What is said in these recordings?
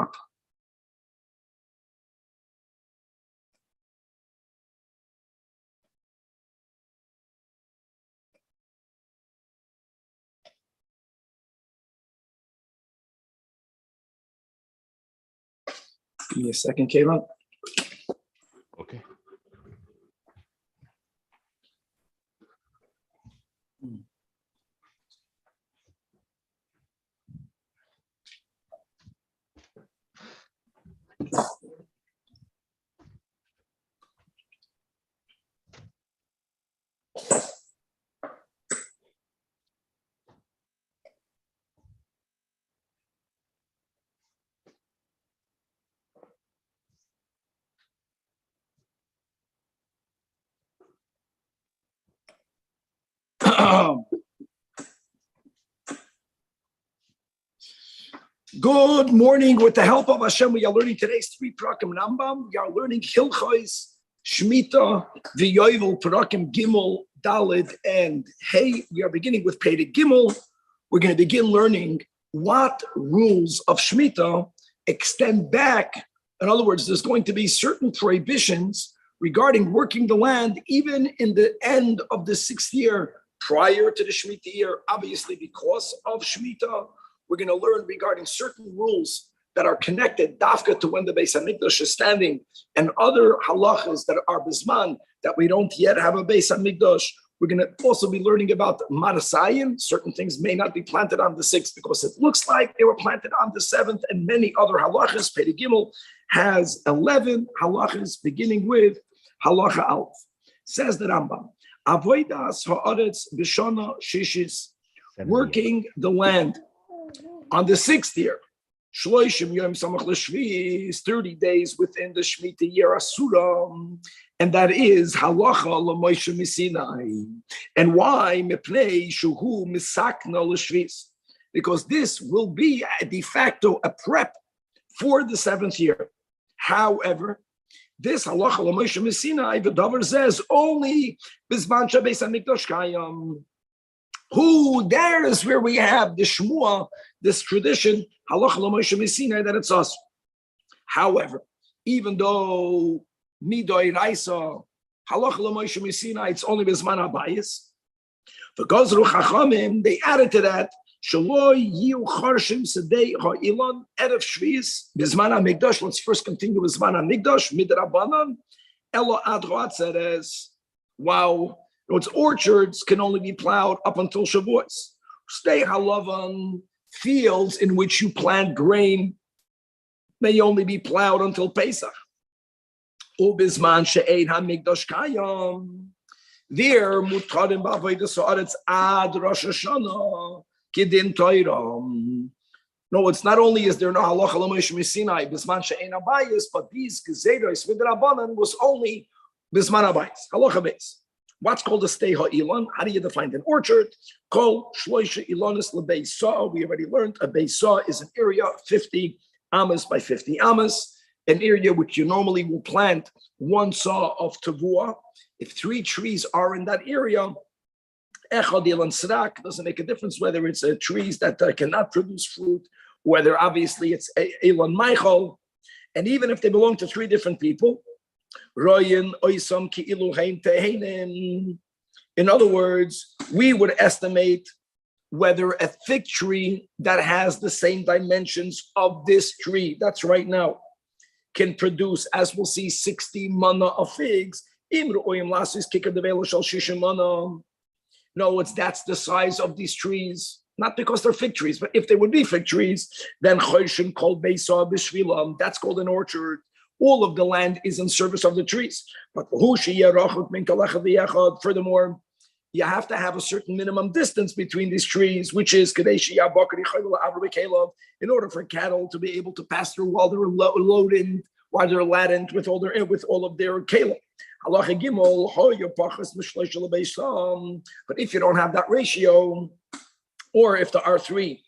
up. Give me a second, Kayla. Okay. Good morning. With the help of Hashem, we are learning today's 3 Prakim Rambam. We are learning Hilchos, Shemitah, V'Yovel, Prakim Gimel, Dalid, and Hey. We are beginning with Perek Gimel. We're going to begin learning what rules of Shemitah extend back. In other words, there's going to be certain prohibitions regarding working the land, even in the end of the 6th year prior to the Shemitah year, obviously because of Shemitah. We're going to learn regarding certain rules that are connected dafka to when the Beis HaMikdash is standing, and other halachas that are bisman that we don't yet have a Beis HaMikdash. We're going to also be learning about marasayim. Certain things may not be planted on the 6th because it looks like they were planted on the 7th, and many other halachas. Perek Gimel has 11 halachas, beginning with halacha Aleph. Says the Rambam, avodas haaretz b'shana shishis, working the land on the 6th year, Shloishim Yom Samach L'Shvi, 30 days within the Shemitah year Asura, and that is Halacha L'Moshe Misinai. And why? Mepnei Shuhu Misakna L'Shvis, because this will be de facto a prep for the 7th year. However, this Halacha L'Moshe Misinai, the Dover says only Bizman Beis HaMikdash Kayam. Who there is where we have the Shmuah, this tradition, halacha l'Moshe Misinai, that it's us. However, even though midoi raisa, halacha l'Moshe Misinai, it's only bizman habayis. For Gozru Chachamim, they added to that, Shaloi yiu charshim sedei ha'ilan erev shvius bizman hamikdash. Let's first continue with bizman hamikdash midrabanan elo ad roatzeres. Wow. Its orchards can only be plowed up until Shavuos. Stay halavan, fields in which you plant grain may only be plowed until Pesach. Ubizman she'ein hamikdash kayam. There, mutarim b'avodas haaretz ad Rosh Hashanah kidin Torah. No, it's not only is there no halacha l'Moshe Misinai bizman she'ein habayis, but these gezeros v'drabanan was only bizman habayis. Halacha beis. What's called a stei ha'ilan? How do you define an orchard? Kol shloisha ilanis lebeisa. We already learned a beisa is an area 50 amas by 50 amas, an area which you normally will plant 1 saw of tavua. If 3 trees are in that area, echad ilan srak, doesn't make a difference whether it's trees that cannot produce fruit, whether obviously it's ilan maichol, and even if they belong to 3 different people. In other words, we would estimate whether a fig tree that has the same dimensions of this tree, that's right now, can produce, as we'll see, 60 mana of figs. No, that's the size of these trees. Not because they're fig trees, but if they would be fig trees, then that's called an orchard. All of the land is in service of the trees. But furthermore, you have to have a certain minimum distance between these trees, which is in order for cattle to be able to pass through while they're loaded, while they're laden with all of their kela. But if you don't have that ratio, or if there are 3,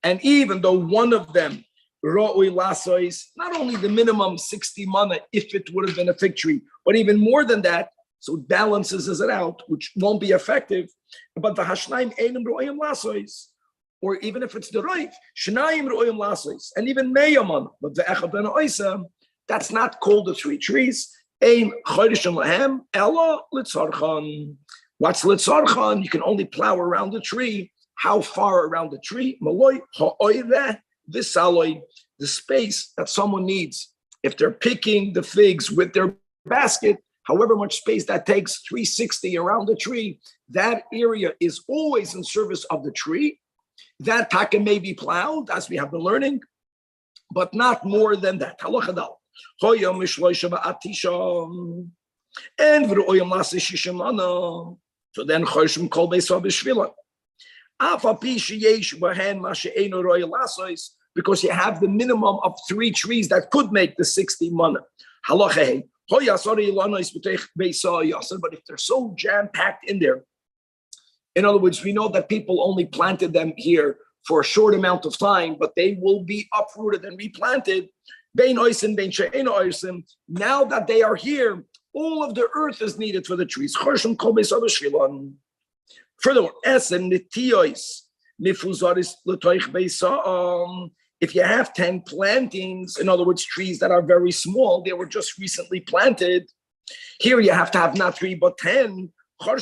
and even though one of them not only the minimum 60 mana if it would have been a fig tree, but even more than that, so it balances it out, which won't be effective. But the hashnaim einam ro'im lasois, or even if it's the Raif, Shnayim Ru'im Lasos, and even Meyaman, but the Echad Ben Oisa, that's not called the three trees. Ein Chodesh Lahem, Ella Litzarchan. What's Litzarchan? You can only plow around the tree. How far around the tree? Maloi Ha'oire Visaloi, the space that someone needs. If they're picking the figs with their basket, however much space that takes, 360 around the tree, that area is always in service of the tree. That taka may be plowed, as we have been learning, but not more than that. Halacha dal. Hoyam mishloisha ba'atisha. And v'ru'oyam lasi shishimana. So then choshim kol beisa b'shvila. Afa pi sheyesh b'hen ma she'einu roya lasois, because you have the minimum of 3 trees that could make the 60 mana. Halacha hey. Hoya sorry lanois b'teich beisa yasser. But if they're so jam-packed in there, in other words, we know that people only planted them here for a short amount of time, but they will be uprooted and replanted. Now that they are here, all of the earth is needed for the trees. Furthermore, if you have 10 plantings, in other words, trees that are very small, they were just recently planted. Here you have to have not 3 but 10. All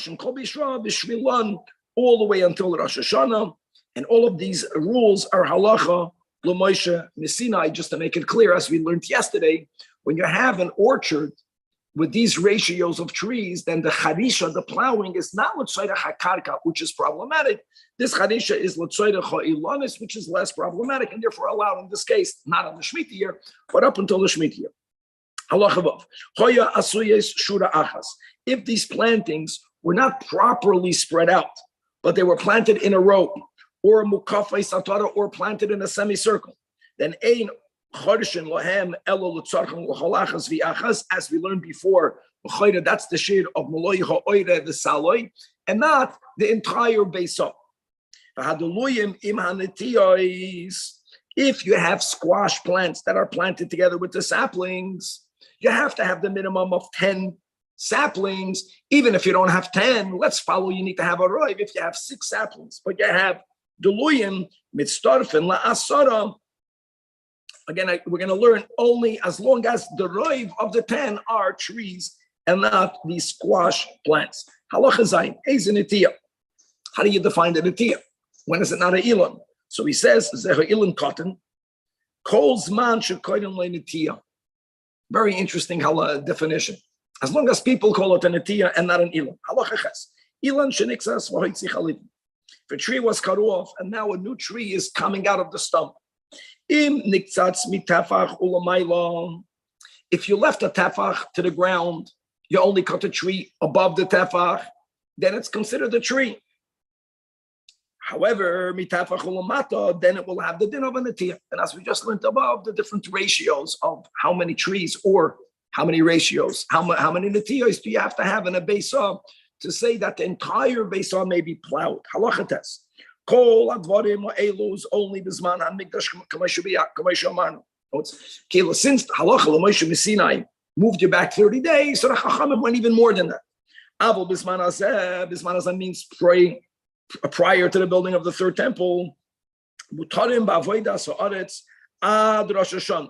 the way until Rosh Hashanah, and all of these rules are halacha l'Moshe Sinai. Just to make it clear, as we learned yesterday, when you have an orchard with these ratios of trees, then the charisha, the plowing, is not l'tzoyda hakarka, which is problematic. This charisha is l'tzoyda cha'ilanis, which is less problematic, and therefore allowed in this case, not on the Shemitah year, but up until the Shemitah year. Halacha vav. Hoya asuyes shura achas. If these plantings were not properly spread out, but they were planted in a row, or mukafay satara, or planted in a semicircle, then ein chodesh lohem elo l'tzarchan l'cholachas v'achas, as we learned before, that's the shade of maloi ha'oire v'saloi, and not the entire beisah. If you have squash plants that are planted together with the saplings, you have to have the minimum of 10 saplings. Even if you don't have 10, let's follow, you need to have a roiv if you have 6 saplings, but you have deluyim mitzdarfen la'asara. Again, we're going to learn only as long as the roiv of the 10 are trees and not these squash plants. Halacha zayin, eiz netiyah. How do you define the netiyah? When is it not a ilan? So he says, zeher ilan cotton, kol zman shekoyden le'netiyah. Very interesting definition. As long as people call it a netiyah and not an ilan. Halacha ches. Ilan shenixas v'hoitzi chalitim. If a tree was cut off and now a new tree is coming out of the stump. Im niktzatz mitafach ulamayla. If you left a tafach to the ground, you only cut a tree above the tafach, then it's considered a tree. However, mitafach ulamata, then it will have the din of a netiyah. And as we just learned above, the different ratios of how many trees or how many ratios, how many netiyos do you have to have in a beisah to say that the entire beisah may be plowed? Halachates. Kol advarim elus only bisman hamikdash kamashubiyak. Since halacha l'Moshe Sinai moved you back 30 days, so the Chachamim went even more than that. Avol bisman hazeh means prior to the building of the third temple. Mutarim ba'avodas ha'aretz ad Rosh Hashanah.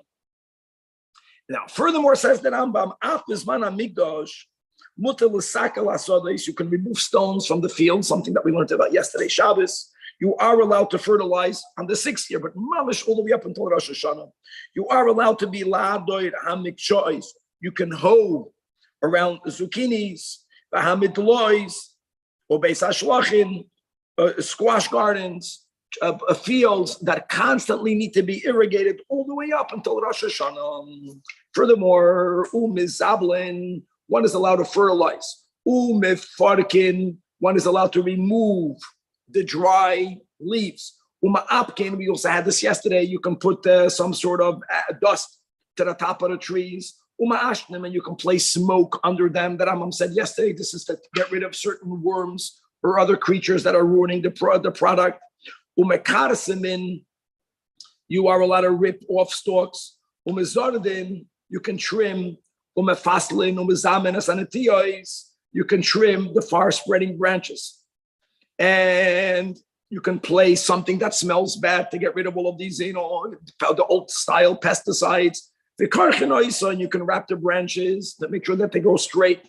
Now, furthermore, says the Rambam, af bisman hamikdash mutar l'sakel hasodos, you can remove stones from the field, something that we learned about yesterday, Shabbos. You are allowed to fertilize on the 6th year, but mamish all the way up until Rosh Hashanah. You are allowed to be la'adoir hamikchois. You can hoe around the zucchinis, the hamidlois, or beis hashlachin, squash gardens, fields that constantly need to be irrigated all the way up until Rosh Hashanah. Furthermore, umizablin, one is allowed to fertilize. Umifarkin, one is allowed to remove the dry leaves. Uma'apkin, we also had this yesterday, you can put some sort of dust to the top of the trees. Uma'ashnim, and you can place smoke under them. That Rambam said yesterday, this is to get rid of certain worms or other creatures that are ruining the product. Umekarsimin, you are allowed to rip off stalks. Umezardin, you can trim. Umefaslin, umezamenas anatiyos, you can trim the far spreading branches. And You can place something that smells bad to get rid of all of these, the old style pesticides. The karchenoisa, and you can wrap the branches to make sure that they go straight.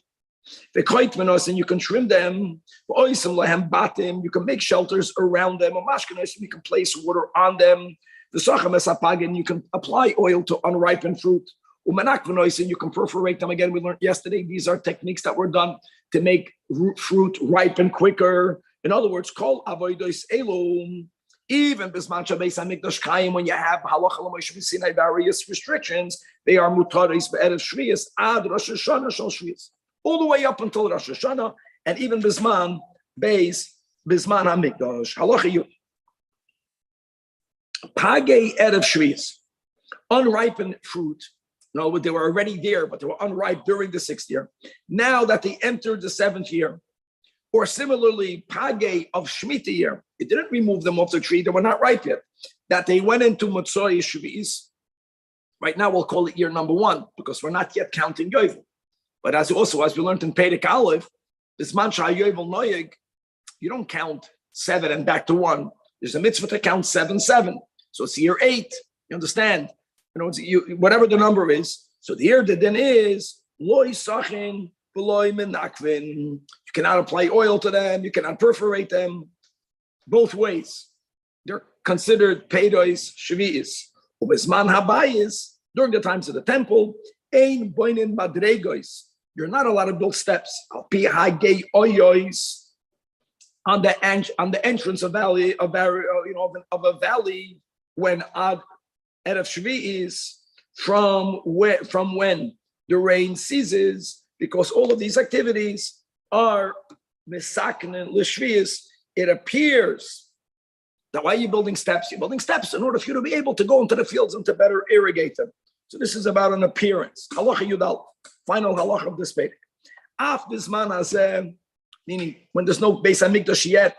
The koitmenos, and you can trim them. Oisim lehem batim, you can make shelters around them. Mashkenois, you can place water on them. The sacham esapagin, you can apply oil to unripened fruit. Umanakvenois, and you can perforate them. Again, we learned yesterday, these are techniques that were done to make fruit ripen quicker. In other words, kol avodos elum, even bisman shabeis hamikdash kayim, when you have halacha l'moshe v'sinai various restrictions, they are mutaris be'erev shviyas ad Rosh Hashanah shal shviyas, all the way up until Rosh Hashanah, and even bisman beis bisman hamikdash halacha yu pagei erev shviyas, unripened fruit. No, they were already there, but they were unripe during the 6th year. Now that they entered the 7th year, or similarly, page of Shemitah year, it didn't remove them off the tree; they were not ripe yet. That they went into Motzoi Shvi'is. Right now, we'll call it year number 1 because we're not yet counting Yovel. But as we learned in Perek Aleph, this Mancha Yovel Noyeg, you don't count 7 and back to 1. There's a mitzvah to count 7. So it's year 8. You understand? Whatever the number is. So the year that then is Loi Sachin. You cannot apply oil to them, you cannot perforate them. Both ways. They're considered peidos shvi'is. Ubezman habayis, during the times of the temple, ein boinin madregos. You're not allowed to build steps. Al pi hagei oyois, on the entrance of valley of a valley when ad erev shvi'is, from when the rain ceases. Because all of these activities are misaknen l'shvius, it appears that why are you building steps? You're building steps in order for you to be able to go into the fields and to better irrigate them. So this is about an appearance. Halacha Yudal, final halacha of this page. Af bisman hazeh, meaning when there's no Beis Hamikdash yet,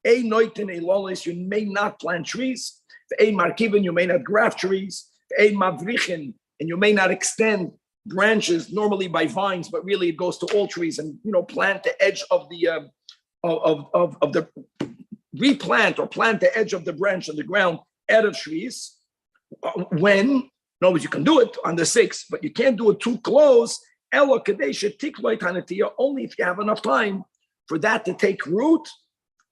ein noitin eilolis, you may not plant trees. Ein markivin, you may not graft trees. Ein mavrichin, and you may not extend branches normally by vines, but really it goes to all trees, and plant the edge of the replant or plant the edge of the branch on the ground out of trees. When no, you can do it on the 6th, but you can't do it too close. Only if you have enough time for that to take root,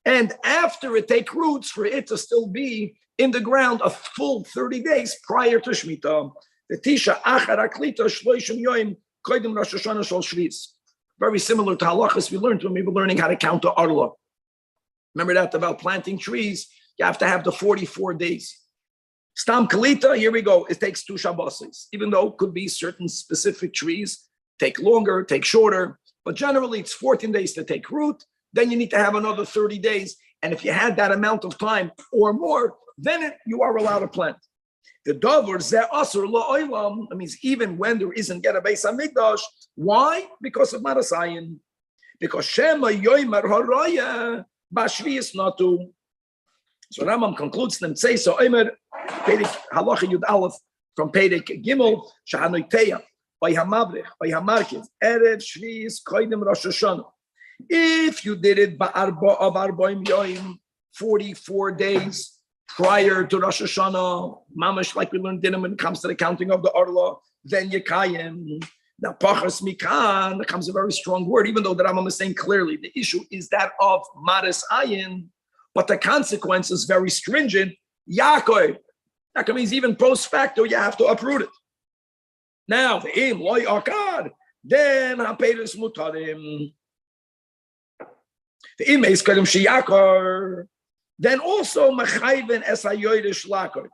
and after it take roots, for it to still be in the ground a full 30 days prior to Shemitah. The Tisha Achar Aklita Shloishim Yoim Koidim Rosh Hashanah Shal Shvi'is. Very similar to halachas we learned when we were learning how to count the Arla. Remember that about planting trees? You have to have the 44 days. Stam Kalita, here we go. It takes 2 Shabbosis. Even though it could be certain specific trees, take longer, take shorter. But generally, it's 14 days to take root. Then you need to have another 30 days. And if you had that amount of time or more, then you are allowed to plant. The dover zeh asur la'olam, that means even when there isn't yet a Beis Hamikdash. Why? Because of Marasayin. Because Shema yoymer haraya b'shviyis natu. So Rambam concludes them say so. Omer Perek Halacha Yud Aleph from Perek Gimel shahanoiteya by hamavrich by hamarkiv erev shviyis koidim Rosh Hashanah. If you did it ba'arba of arbaim yoyim, 44 days prior to Rosh Hashanah, mamash, like we learned in when it comes to the counting of the Arla, then Yekayim. Now, Pachas Mikan becomes a very strong word, even though the Rambam is saying clearly the issue is that of Maris Ayin, but the consequence is very stringent. Yaakov. That means even post facto, you have to uproot it. Now, the Im Loy Akad, then Haperis Mutarim. The Im is Kadim Shiyakar. Then also Mechayven Esayoyrish Lakar,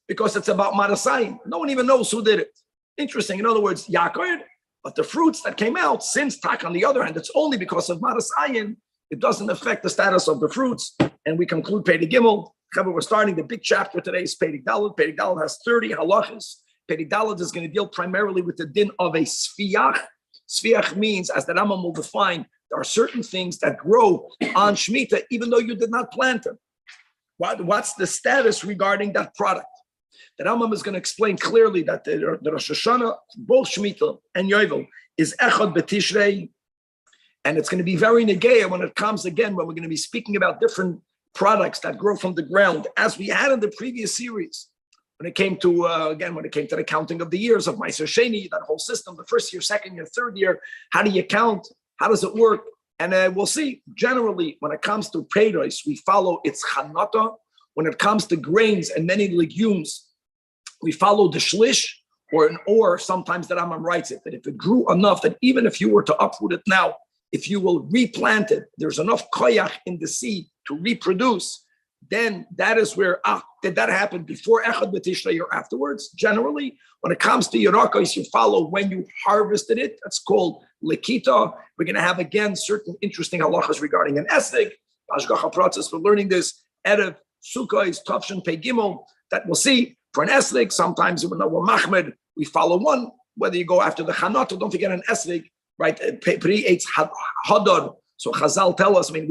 because it's about Marasayim. No one even knows who did it. Interesting. In other words, Yaakov, but the fruits that came out, since Tak on the other hand, it's only because of Marasayim, it doesn't affect the status of the fruits. And we conclude Perek Gimel. We're starting the big chapter today, is Perek Dalet. Perek Dalet has 30 halachas. Perek Dalet is going to deal primarily with the din of a sfiach. Sfiach means, as the Rambam will define, there are certain things that grow on Shemitah, even though you did not plant them. What's the status regarding that product? The Rambam is going to explain clearly that the Rosh Hashanah, both Shemitah and Yovel, is Echad B'Tishrei, and it's going to be very negeya when it comes again, when we're going to be speaking about different products that grow from the ground, as we had in the previous series, when it came to, when it came to the counting of the years of Meiser Sheni, that whole system, the first year, second year, third year, how do you count? How does it work? And we'll see, generally, when it comes to peiros, we follow its chanata. When it comes to grains and many legumes, we follow the shlish, or sometimes the Rambam writes it, that if it grew enough that even if you were to uproot it now, if you will replant it, there's enough koyach in the seed to reproduce, then that is where, did that happen before Echad B'Tishrei or afterwards? Generally, when it comes to Yerakos, you follow when you harvested it. That's called Lekita. We're going to have, again, certain interesting halachas regarding an estig. Hashgacha process, we're learning this. Erev, Sukkos, Tavshin, Pei Gimel, that we'll see. For an estig, sometimes even though we're Machmed, we follow one. Whether you go after the Chanat, or don't forget an estig, right? Pri eitz hadar. So Chazal tell us, we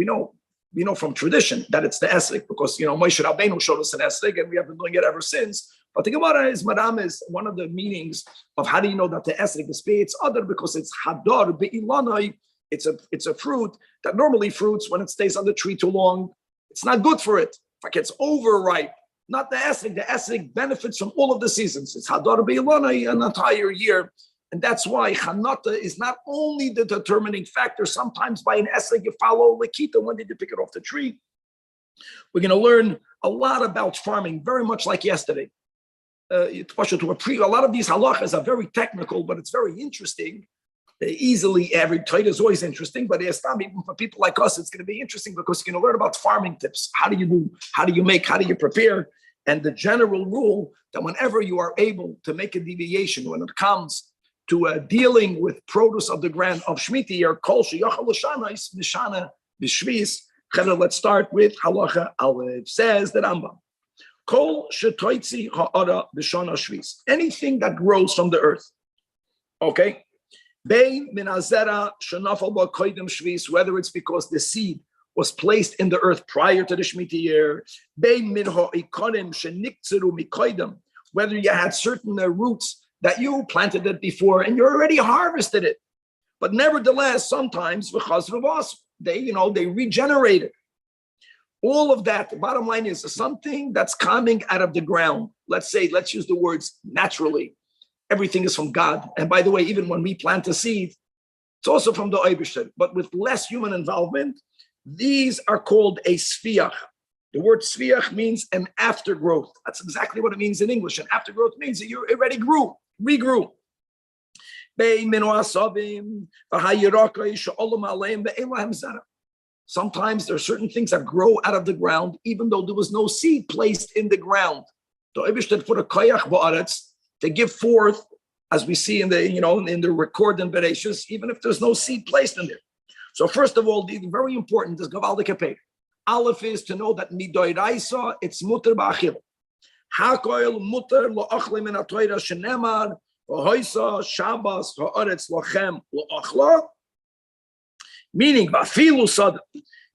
know from tradition that it's the esrog, because Moshe Rabbeinu showed us an esrog, and we have been doing it ever since. But the Gemara is Madam is one of the meanings of how do you know that the esrog is it's other, because it's hadar be'ilanai. It's a fruit that normally fruits when it stays on the tree too long, it's not good for it. Like it's overripe. Not the esrog. The esrog benefits from all of the seasons. It's hadar be'ilanai an entire year. And that's why Chanata is not only the determining factor. Sometimes by an esrog you follow Lekita. When did you pick it off the tree? We're going to learn a lot about farming, very much like yesterday. A lot of these halachas are very technical, but it's very interesting. Every Torah is always interesting, but even for people like us, it's going to be interesting because you're going to learn about farming tips. How do you do? How do you make? How do you prepare? And the general rule that whenever you are able to make a deviation when it comes to dealing with produce of the ground of Shemitah year, kol sheyachal l'shanais mishana b'shvis. Let's start with halacha aleph. Says the Rambam, kol shetoitzi ha'ara b'shana shvis. Anything that grows from the earth, okay. Bein min hazera shenafal ba koydem shvis. Whether it's because the seed was placed in the earth prior to the Shemitah year. Bein min ha'ikonim shenikzeru mikoydem. Whether you had certain roots that you planted it before and you already harvested it. But nevertheless, sometimes they regenerate it. All of that, the bottom line is something that's coming out of the ground. Let's use the words naturally. Everything is from God. And by the way, even when we plant a seed, it's also from the Eibishter, but with less human involvement. These are called a sfiach. The word sfiach means an aftergrowth. That's exactly what it means in English. An aftergrowth means that you already regrew. Sometimes there are certain things that grow out of the ground, even though there was no seed placed in the ground. The Eibishter put a koyach ba'aretz to give forth, as we see in the record in Bereshis, even if there's no seed placed in there. So first of all, very important is gavaldik kapei. Aleph is to know that midoiraisa it's muter ba'achil. Hakoil muter lo'achle min ha'toira shenemar v'hoisa Shabbos ha'aretz lochem lo'achla. Meaning ba'filu sad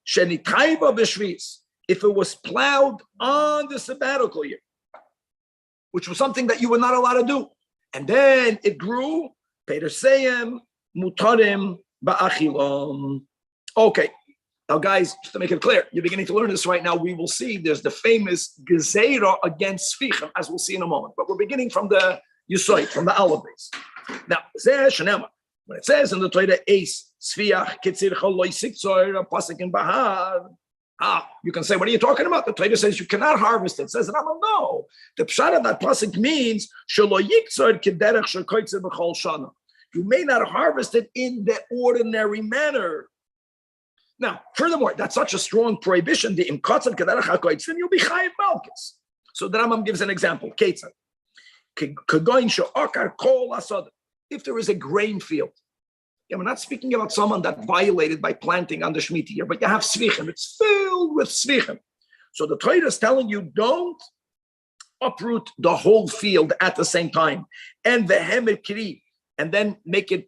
shenitayba b'shvis. If it was plowed on the sabbatical year, which was something that you were not allowed to do, and then it grew, Petersayim mutarim ba'achilom. Okay. Now, guys, just to make it clear, you're beginning to learn this right now. We will see there's the famous Gezeira against Sfichim, as we'll see in a moment. But we're beginning from the Yusoid, from the Aleph base. Now, when it says in the Torah, Ace, Sfiach, Kitzir, Chaloi, Sikzor, Pasik, and Bahar, you can say, what are you talking about? The Torah says you cannot harvest it. It says, no. The Pshat of that Pasik means, Shalo Yikzor, Kiderech, Shekoitzer, B'chol Shana. You may not harvest it in the ordinary manner. Now, furthermore, that's such a strong prohibition. The imkatzad kedarach hakoitzim, you'll be chayiv malchus. So the Rambam gives an example. Ketzad, kagoin she'okar kol asad. If there is a grain field, we're not speaking about someone that violated by planting on the Shemitah year, but you have svichim. It's filled with svichim. So the Torah is telling you don't uproot the whole field at the same time, and the hemet kiri, and then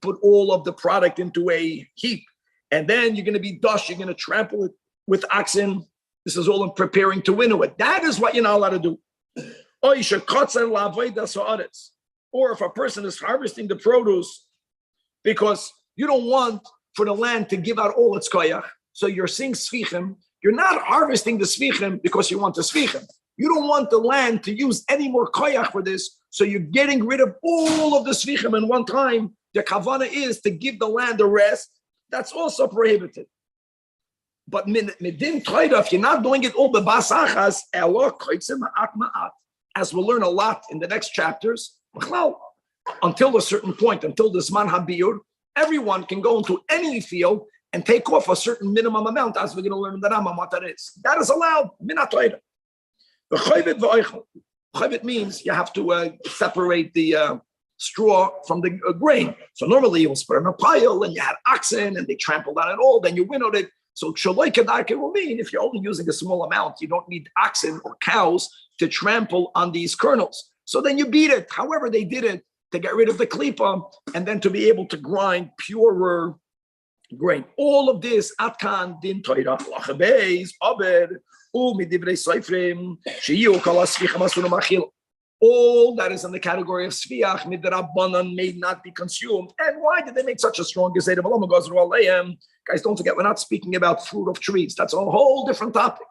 put all of the product into a heap. And then you're going to be dust, you're going to trample it with oxen. This is all in preparing to winnow it. That is what you're not allowed to do. Or if a person is harvesting the produce because you don't want for the land to give out all its koyach, so you're seeing svichim, You're not harvesting the svichim because you want the svichim. You don't want the land to use any more koyach for this, so you're getting rid of all of the svichim in one time. The kavana is to give the land a rest. That's also prohibited. But midin toida, if you're not doing it all bebasachas, as we'll learn a lot in the next chapters, until a certain point, until the Zman Habiyur, everyone can go into any field and take off a certain minimum amount, as we're going to learn in the Rambam what that is. That is allowed. Minatoida. Chayvit means you have to separate the straw from the grain. So normally you will spread in a pile and you had oxen and they trampled on it all, then you winnowed it. So shaloi kedarke will mean if you're only using a small amount, you don't need oxen or cows to trample on these kernels. So then you beat it. However, they did it to get rid of the klipa and then to be able to grind purer grain. All of this, atkan din toira lachabez abed umidivrei soifrim sheyu kol asvicham asunu machil. All that is in the category of sviach midrabanan may not be consumed. And why did they make such a strong gezeda? Guys, don't forget, we're not speaking about fruit of trees. That's a whole different topic.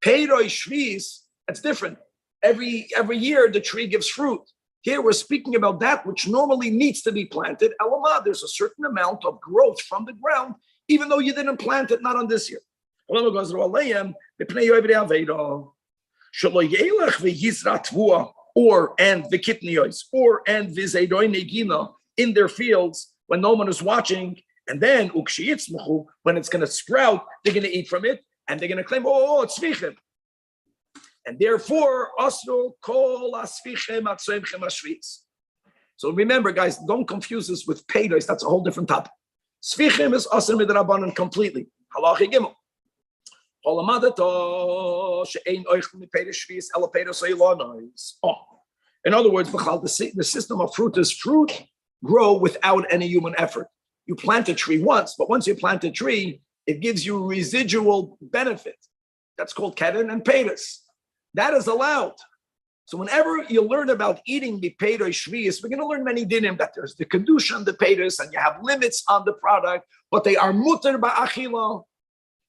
Peiroi shvis, that's different. Every year the tree gives fruit. Here we're speaking about that which normally needs to be planted. Elamah, there's a certain amount of growth from the ground, even though you didn't plant it, not on this year. Or and the kitnios, or and vizedoi negina in their fields when no one is watching, and then ukshiyitzmuchu, when it's going to sprout, they're going to eat from it, and they're going to claim, oh, it's svichim. And therefore, asro kol asvichim atzoimchem ashviz. So remember, guys, don't confuse this with peidos. That's a whole different topic. Svichim is asr midrabanan completely. Halacha gimel. In other words, the system of fruit is fruit grow without any human effort. You plant a tree once, but once you plant a tree, it gives you residual benefit. That's called keren and peiros. That is allowed. So whenever you learn about eating the peiros shvius, we're going to learn many dinim that there's the kedusha and the peiros, and you have limits on the product, but they are mutter ba'achila.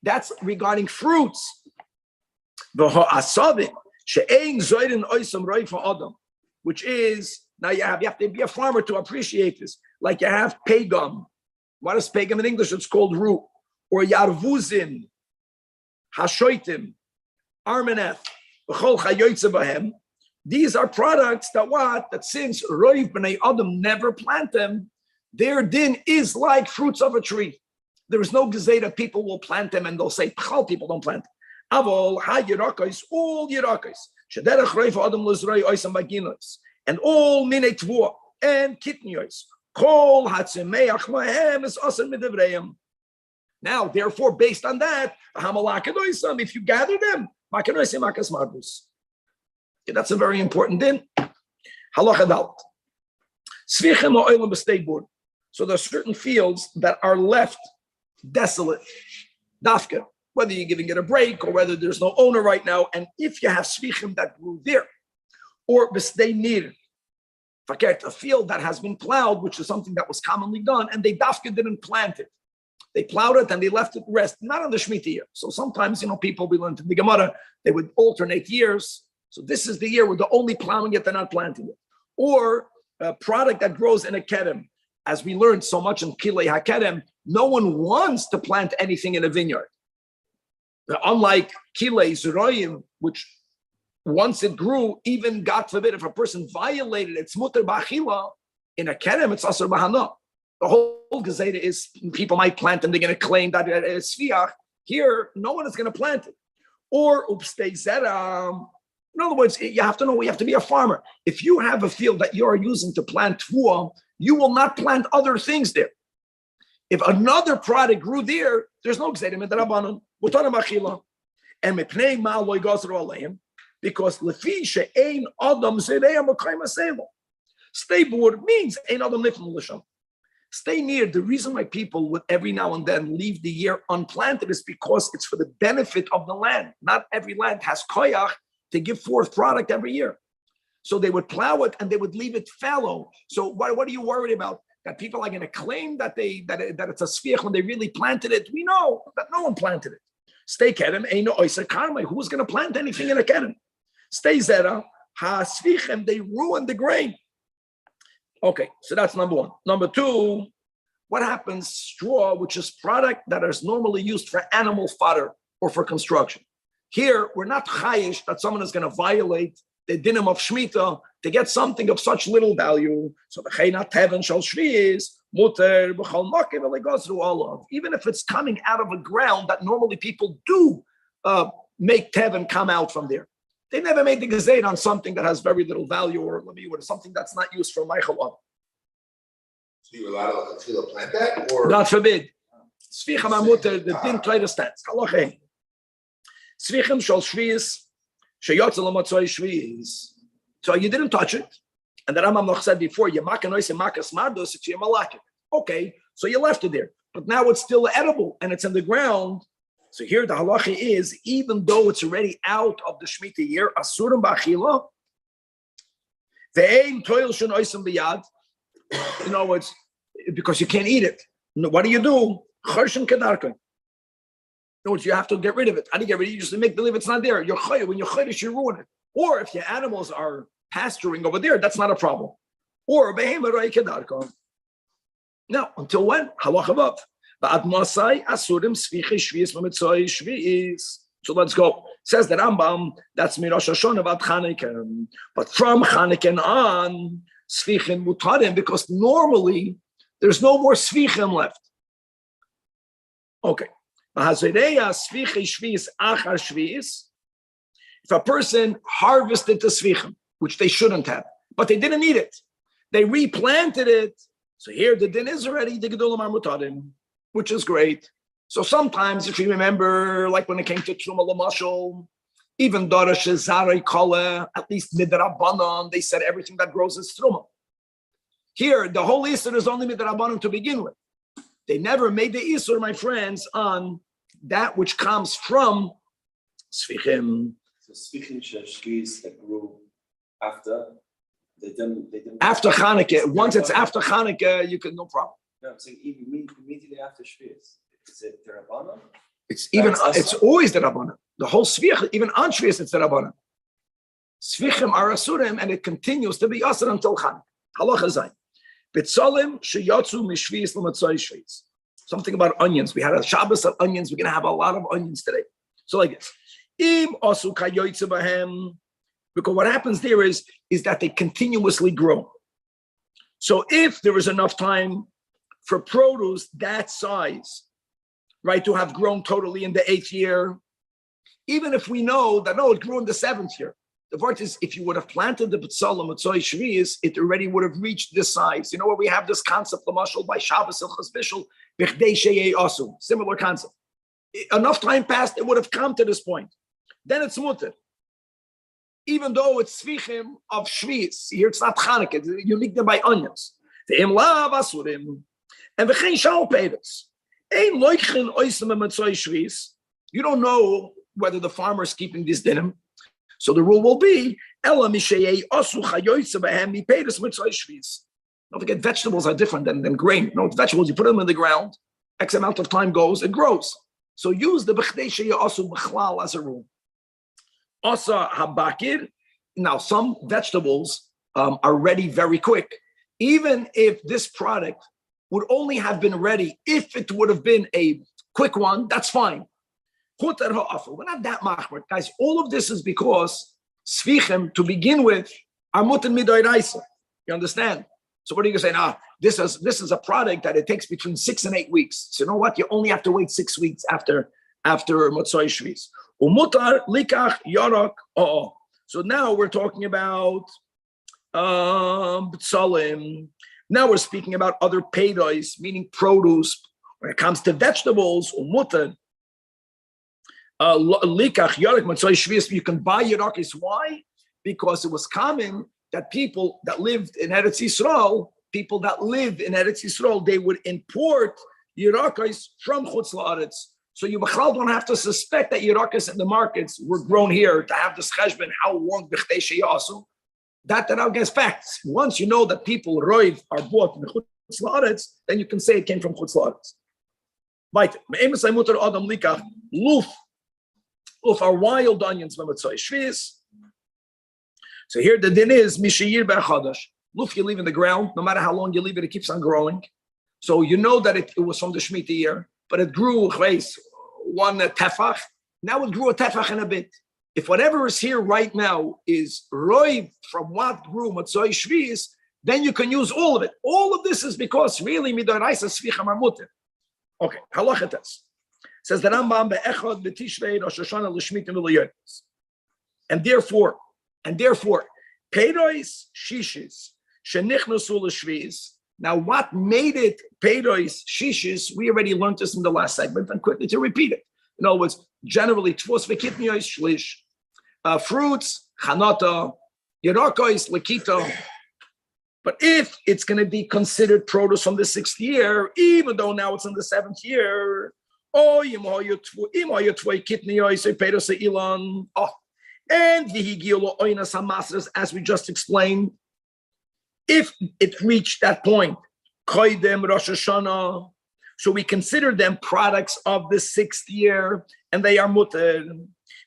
That's regarding fruits. Which is, now you have to be a farmer to appreciate this. Like you have pagum. What is pagum in English? It's called root. Or yarvuzim, hashoitim, armeneth, these are products that since Roiv B'nai Adam never plant them, their din is like fruits of a tree. There is no gezeda, people will plant them and they'll say, Pchal, people don't plant. Avol, ha yirakos, all yirakos. Shederach Roiv Adam Lizroi Oisam Baginos. And all minei tvua and kitnios. Kol hatzemeach mahem is aser midivreim. Now, therefore, based on that, if you gather them, that's a very important din. Halacha dal. So there are certain fields that are left desolate. Dafka, whether you're giving it a break or whether there's no owner right now, and if you have svichim that grew there, or b'stei nir, a field that has been plowed, which is something that was commonly done, and they dafka didn't plant it. They plowed it and they left it rest, not on the Shemitah year. So sometimes, people, we learned in the Gemara, they would alternate years. So this is the year where they're only plowing it, they're not planting it. Or a product that grows in a kedem. As we learned so much in Kilei HaKedem, no one wants to plant anything in a vineyard. Unlike Kilei Zeroyim, which once it grew, even God forbid, if a person violated its mutter b'achila, in a kedem, it's asur b'hana. The whole gezeda is people might plant and they're going to claim that it's sviach. Here, no one is going to plant it. Or upstei zera. In other words, you have to know, you have to be a farmer. If you have a field that you are using to plant tvua, you will not plant other things there. If another product grew there, there's no gezeda midrabanan. Mutarim achila. And mipnei ma lo yigazru aleim, because lefi she'ein adam zerei makayim aselo. Stay board means ein adam nifnu l'sham. Stay near. The reason why people would every now and then leave the year unplanted is because it's for the benefit of the land. Not every land has koyach to give forth product every year. So they would plow it and they would leave it fallow. So what are you worried about? That people are going to claim that it's a sviach when they really planted it? We know that no one planted it. Stay Kerem, ain't no Oysa Karmai. Who's going to plant anything in a Kerem? Stay Zera, Ha Svichem, they ruin the grain. Okay, so that's number one. Number two, what happens? Straw, which is product that is normally used for animal fodder or for construction. Here, we're not chayish that someone is going to violate the dinim of Shemitah to get something of such little value. So the Chayna Teven Shal Shvi is muter b'chol makim, and it goes through all of. Even if it's coming out of a ground that normally people do make Teven come out from there. They never made the gazette on something that has very little value or something that's not used for Michael. So you're allowed to plant that? Or God forbid. Svicham amuter, the din try to stand. Svicham shal shvius, sheyotzel amatzoi shvius. So you didn't touch it. And the Rambam noch said before, you makanois and makas mardos, it's your malak. Okay, so you left it there. But now it's still edible and it's in the ground. So here the halacha is, even though it's already out of the Shemitah year, asurim b'achila, ve'ein toil shenoisim b'yad. In other words, because you can't eat it. What do? Chorshen kedarka. In other words, you have to get rid of it. How do you get rid of it? You just make believe it's not there. You're choy. When you're choy, you ruin it. Or if your animals are pasturing over there, that's not a problem. Or behemoth kedarka. Now, until when? Halacha above. So let's go. Says the Rambam, that's Mirosh Hashanah about Chanukah. But from Chanukah on, Svichim mutarim, because normally there's no more Svichim left. Okay. If a person harvested the Svichim, which they shouldn't have, but they didn't eat it, they replanted it. So here the din is already the Gedulim Mutarim, which is great. So sometimes, if you remember, like when it came to Truma Lamashal, even Darash Zarai Kala, at least Midrabanan, they said everything that grows is Truma. Here, the whole Isur is only Midrabanan to begin with. They never made the Isur, my friends, on that which comes from Svichim. So Svichim Shashkis that grew after, they didn't. After Chanukah. Once it's after Chanukah, you can, no problem. No, I'm saying even immediately after Shvius. Is it Derabana? It's always the Rabbanan. The whole Svich, even on Shvius, it's the Rabbanan. Svichim are Asurim, and it continues to be Asur until Chanukah. Halacha Zayin. Bitzolim sheyotzu mishvius l'matzoi shvius. Something about onions. We had a Shabbos of onions. We're going to have a lot of onions today. So like this. Im asu kayoytze bahem. Because what happens there is that they continuously grow. So if there is enough time for produce that size, right, to have grown totally in the 8th year, even if we know that, no, it grew in the 7th year. The part is, if you would have planted the B'tzalim, Matzoi Shvius, it already would have reached this size. You know where we have this concept, Lamashal, by Shabbos, Ilchas Bishul, B'chdei Sheyei Asu, similar concept. Enough time passed, it would have come to this point. Then it's mutter. Even though it's Svichim of Shvius, here it's not Chanukah, you make them by onions. The Imlav Asurim. And the Chen Shal Peiros. Ein loichen oisem matzoi shvius. You don't know whether the farmer is keeping this dinim. So the rule will be ela mishayei osu chayoytze behem mi peiros matzoi shvius. Don't forget, vegetables are different than grain. No, it's vegetables, you put them in the ground, X amount of time goes, it grows. So use the b'chdei sheyei osu b'chlal as a rule. Osa habakir. Now, some vegetables are ready very quick. Even if this product would only have been ready if it would have been a quick one, that's fine. We're not that machmer. Guys, all of this is because Svichim, to begin with, are mutar midoraisa. You understand? So what are you going to say? This is a product that it takes between 6 and 8 weeks. So you know what? You only have to wait 6 weeks after Motzoi Shvius. Umutar likach yarak. So now we're talking about B'tzalim. Now we're speaking about other peiros, meaning produce. When it comes to vegetables, umutar likach yarak Motzoi Shvius. You can buy yarakis. Why? Because it was common that people that lived in Eretz Yisrael, they would import Yerakos from Chutz La'aretz. So you don't have to suspect that Yerakos in the markets were grown here to have this cheshbon, how long b'chdei sheyasu. That now gets facts. Once you know that people roiv are bought in Chutz La'aretz, then you can say it came from Chutz La'aretz. Right. Me'emes mutar adam likach luf Of our wild onions, so here the din is mishayir b'achadash. Look, you leave in the ground, no matter how long you leave it, it keeps on growing. So you know that it was from the Shemitah year, but it grew one tefach. Now it grew a tefach and a bit. If whatever is here right now is roiv from what grew matzoi shvius, then you can use all of it. All of this is because really midoraisa svicha marmutin. Okay, halacha tes. Says the Rambam be'echad betishrei Rosh Hashanah l'shmitim v'loyotis. And therefore, peiros shishis shenichnasu l'shvius. Now, what made it peiros shishis? We already learned this in the last segment, and quickly to repeat it. In other words, generally, tvos v'kitniyos shlish, fruits, chanata, yerakos, lekita. But if it's going to be considered produce from the 6th year, even though now it's in the 7th year, and as we just explained, if it reached that point, Rosh Hashanah, so we consider them products of the 6th year, and they are mutter.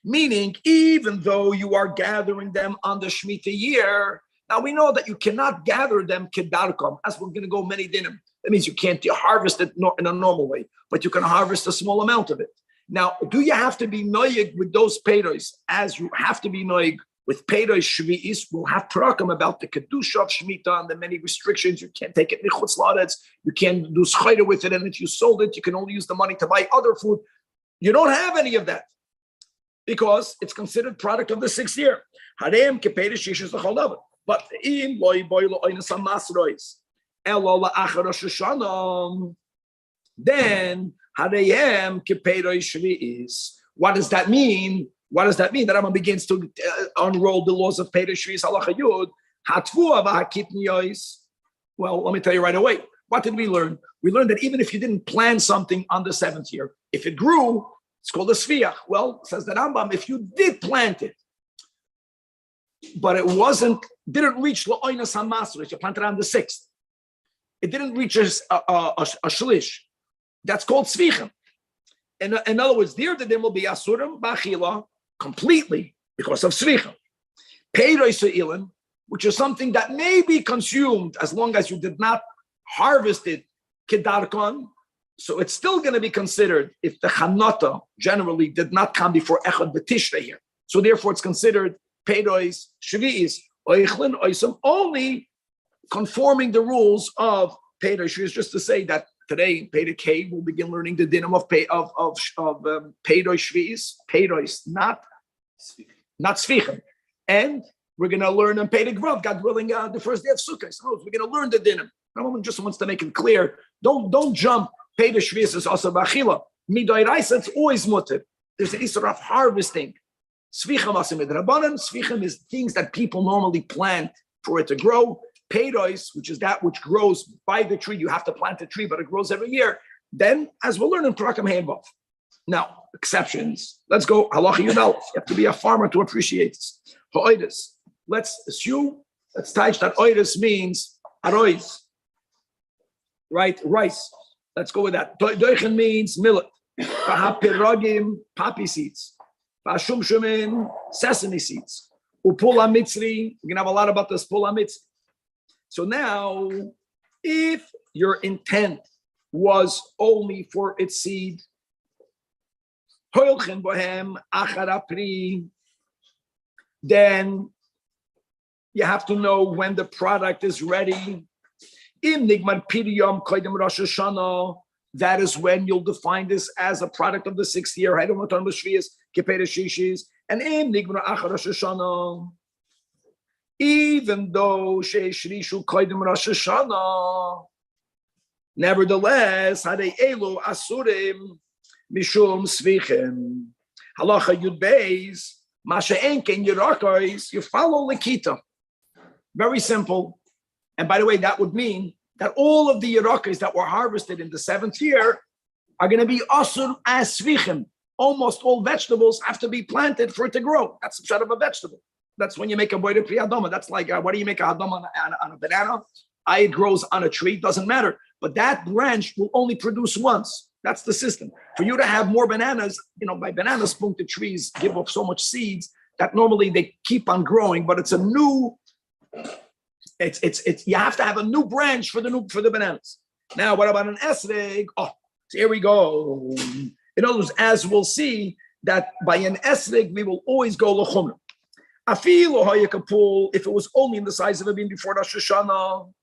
Meaning, even though you are gathering them on the Shemitah year, now we know that you cannot gather them kedarkom, as we're going to go many dinim. That means you can't harvest it in a normal way, but you can harvest a small amount of it. Now, do you have to be noyig with those peiros as you have to be noyig with peiros shvi'is? We'll have prakim about the kedusha of Shemitah and the many restrictions. You can't take it nichutz la'aretz. You can't do schayda with it, and if you sold it, you can only use the money to buy other food. You don't have any of that because it's considered product of the 6th year. Harem kepeiros shishis l'chol. But in loy boilo oinasam masrois elo la'achar Rosh Hashanah, then harayem kepeiros shvi'is. What does that mean? What does that mean? That Rambam begins to unroll the laws of peiros shvi'is halacha yud hatvua v'hakitniyos. Well, let me tell you right away. What did we learn? We learned that even if you didn't plant something on the 7th year, if it grew, it's called a sviach. Well, says the Rambam, if you did plant it, but it didn't reach la'oinas hamasrich, you planted on the 6th. It didn't reach a shlish. That's called tzvicha. In other words, there the din will be asurim b'achila completely because of tzvicha. Peiros ilan, which is something that may be consumed as long as you did not harvest it kedarkon. So it's still going to be considered if the chanata generally did not come before echad b'tishrei here. So therefore, it's considered peiros shvi'is oichlin oisam, only conforming the rules of peiros shvi'is. Just to say that today in Peiros K we'll begin learning the dinim of peiros shvi'is, peiros, not tzvichim, and we're going to learn in Peiros Grav, God willing, the first day of Sukkot. So we're going to learn the dinim. Rambam just wants to make it clear. Don't jump. Peiros shvi'is is also b'achila. Midoraisa, it's always mutter. There's an issue of harvesting. Svichim asim midrabanan. Svichim is things that people normally plant for it to grow. Peiros, which is that which grows by the tree. You have to plant a tree, but it grows every year. Then, as we'll learn in Prakim Handbov. Now, exceptions. Let's go. Halacha Yudal. You have to be a farmer to appreciate this. Ha'oidus. Let's assume, let's touch that oidus means arois. Right? Rice. Let's go with that. Doichen means millet. Pirogim, poppy seeds. Shumshumin, sesame seeds. Upula mitzri, we're going to have a lot about this pula mitzri. So now, if your intent was only for its seed, then you have to know when the product is ready. That is when you'll define this as a product of the 6th year. And even though nevertheless, halacha yud beis, masha enken yerakos, you follow lekita. Very simple. And by the way, that would mean that all of the yerakos that were harvested in the 7th year are going to be asur as svichim. Almost all vegetables have to be planted for it to grow. That's the shot of a vegetable. That's when you make a boider pri adoma. That's like, what do you make a hadoma on a banana? It grows on a tree, doesn't matter. But that branch will only produce once. That's the system. For you to have more bananas, by banana spoon, the trees give off so much seeds that normally they keep on growing, but it's a new. It's you have to have a new branch for the bananas. Now, what about an esrog? Oh, so here we go. In other words, as we'll see that by an esrog we will always go lechumra. Afilo hayakapul, if it was only in the size of a bean before Rosh Hashanah,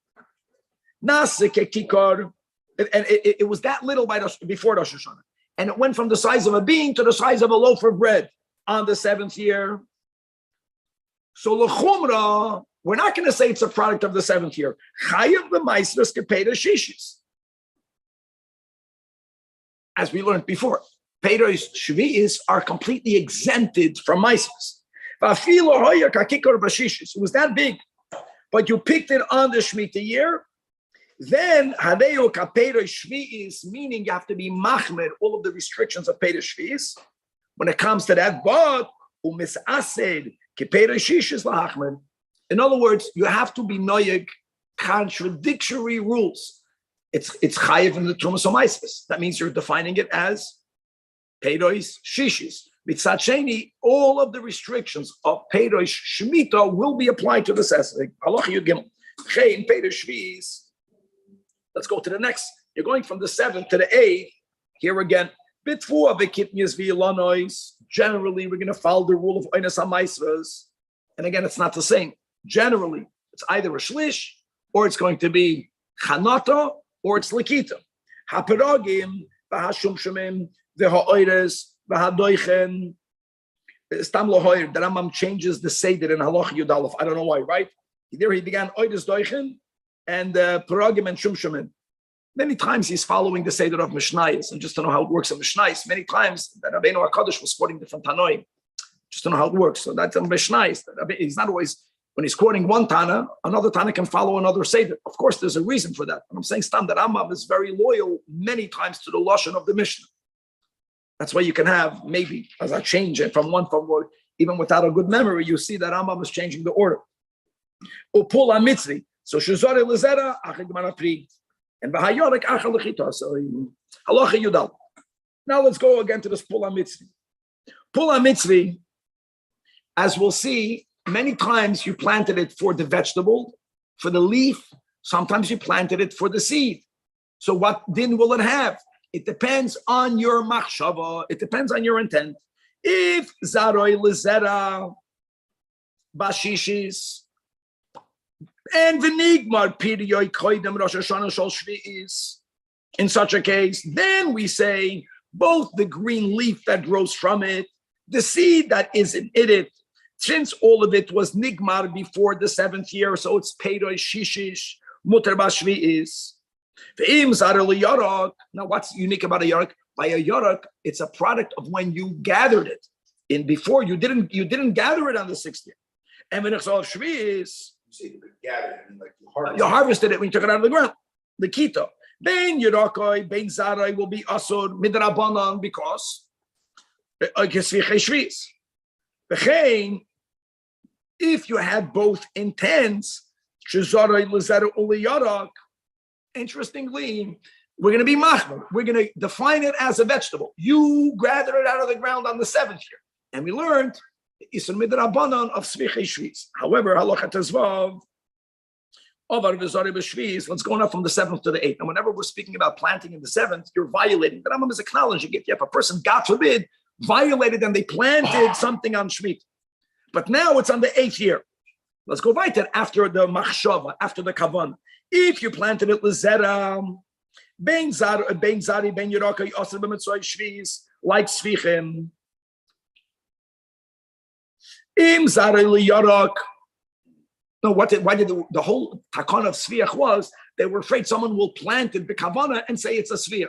nasik kikar, and it was that little before Rosh Hashanah, and it went from the size of a bean to the size of a loaf of bread on the 7th year. So lechumra, we're not going to say it's a product of the 7th year. Chayav b'maisras kepeda shishis, as we learned before. Peiros shvi'is are completely exempted from maisras. It was that big, but you picked it on the Shemitah year. Then hadeo kapeiros shvi'is, meaning you have to be machmed all of the restrictions of peiros shvi'is when it comes to that. But umisased kepeiros shishis lahachmed. In other words, you have to be noyeg contradictory rules. It's chayiv in the Trumas Omaisvis. That means you're defining it as peiros shishis. Mitzat sheni, all of the restrictions of peiros shmita will be applied to the sesek. Halacha Yud Gimel. Chein peiros shvi'is. Let's go to the next. You're going from the 7th to the 8th. Here again, bitfu avekitnias v'ilanois. Generally, we're going to follow the rule of oinas hamaisvas. And again, it's not the same. Generally, it's either a shlish, or it's going to be chanata, or it's likita. Haperagim, v'hashumshumim, v'ha'oires, v'hadoichen. Stam lohoir, the Rambam changes the seder in Halacha Yud Aleph. I don't know why, right? There he began oires doichen and peragim and shumshumim. Many times he's following the seder of Mishnayos, and just to know how it works in Mishnayos. Many times that Rabbeinu HaKadosh was quoting different Tanoim, just to know how it works. So that's in Mishnayos. He's not always. When he's quoting one Tana, another Tana can follow another Seder. Of course, there's a reason for that. And I'm saying Stam that Rambam is very loyal many times to the Lashon of the Mishnah. That's why you can have, maybe, as I change it from one, even without a good memory, you see that Rambam is changing the order. Upul HaMitzri. So Shuzari Lezera, Achig Manapri. And Bahayorik Achal Lechita. So Halacha Yudal. Now let's go again to this Pul HaMitzri. Pul HaMitzri, as we'll see, many times you planted it for the vegetable, for the leaf. Sometimes you planted it for the seed. So what din will it have? It depends on your machshava. It depends on your intent. If zaroi lezera bashishis and v'nigmar piriyoi koidem rosh hashanah shol shvi'is, in such a case, then we say both the green leaf that grows from it, the seed that is in it, since all of it was nigmar before the 7th year, so it's peiros shishish muter bashvi'is. Now, what's unique about a yarok? By a yarok, it's a product of when you gathered it. In before you didn't gather it on the 6th year. And when it's all shvi'is, You gathered it, like you harvested it when you took it out of the ground. The keto. Ben yarokoi, ben zarai will be asur midrabanan because shvi'is. If you had both intents, interestingly, we're going to be machmir. We're going to define it as a vegetable. You gather it out of the ground on the 7th year. And we learned Isur Midrabanan of Svichei Shvi'is. However, Halacha Tezvav, Ovar V'Zari B'Shvi'is, let's go now from the 7th to the 8th. And whenever we're speaking about planting in the 7th, you're violating. The Rambam is acknowledging it. If a person, God forbid, violated and they planted something on Shemitah. But now it's on the 8th year. Let's go weiter after the machshava, after the kavan. If you planted it lezera, ben zari, ben yeraka, yosef b'mitzvah shvi'is, like svichim. Im zari liyarak. No, why did the whole takon of sviach was? They were afraid someone will plant it b'kavana and say it's a sviach.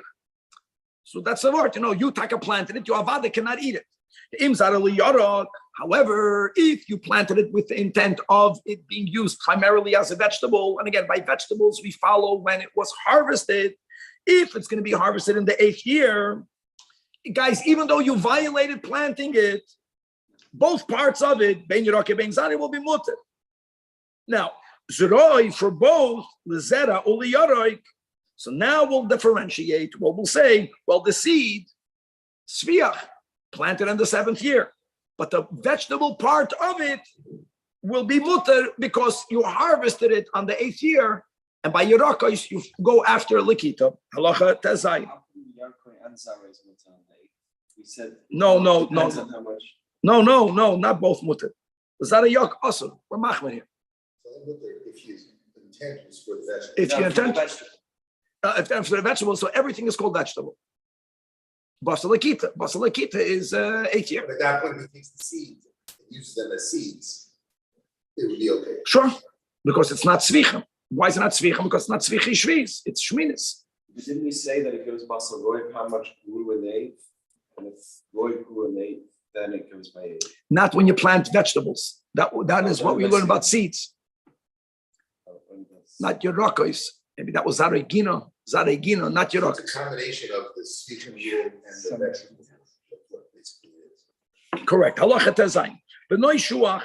So that's the word. You taka planted it, your avada cannot eat it. However, if you planted it with the intent of it being used primarily as a vegetable, and again, by vegetables, we follow when it was harvested. If it's going to be harvested in the 8th year, guys, even though you violated planting it, both parts of it, ben yerake, ben zari, will be mutter. Now, zeroi for both, lezera, uli yaroik, So now we'll differentiate. Well, we'll say, well, the seed, sviach, planted in the 7th year, but the vegetable part of it will be mutter because you harvested it on the 8th year, and by Yerakos, you go after Likita. Halacha Tezai. We said No, depends on how much. no, not both mutter. Was that a yak also? We're machmer here. If you intent was for the vegetable. If you No, for the intend, vegetable. if for the vegetable, so everything is called vegetable. Basalakita is 8th year. But at that point, he takes the seeds and uses them as seeds. It would be okay. Sure, because it's not tzvicha. Why is it not tzvicha? Because it's not tzvicha shviz. It's shminis. But didn't we say that it gives basal roiv how much grew in the 8th? And if roiv grew in the 8th, then it gives by 8th. Not when you plant vegetables. That is what we learn about seeds. Not Yerakos. Maybe that was Zaregino, not So Yerakos. it's a combination of the seed year and the vegetable. That's what basically it is. Correct. Halacha Tezayin. B'noi shuach,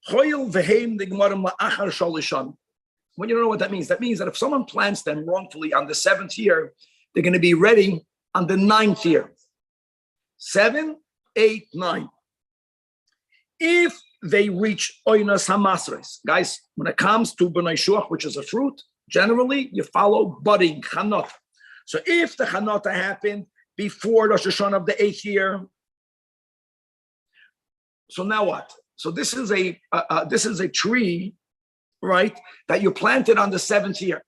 choyel v'heim digmarim la'achar shalishon. When you don't know what that means that if someone plants them wrongfully on the 7th year, they're going to be ready on the 9th year. 7, 8, 9. If they reach oinas hamasres, guys, when it comes to b'noi shuach, which is a fruit, generally you follow budding chanot. So if the chanota happened before Rosh Hashanah of the 8th year, so now what? So this is a tree, right, that you planted on the 7th year.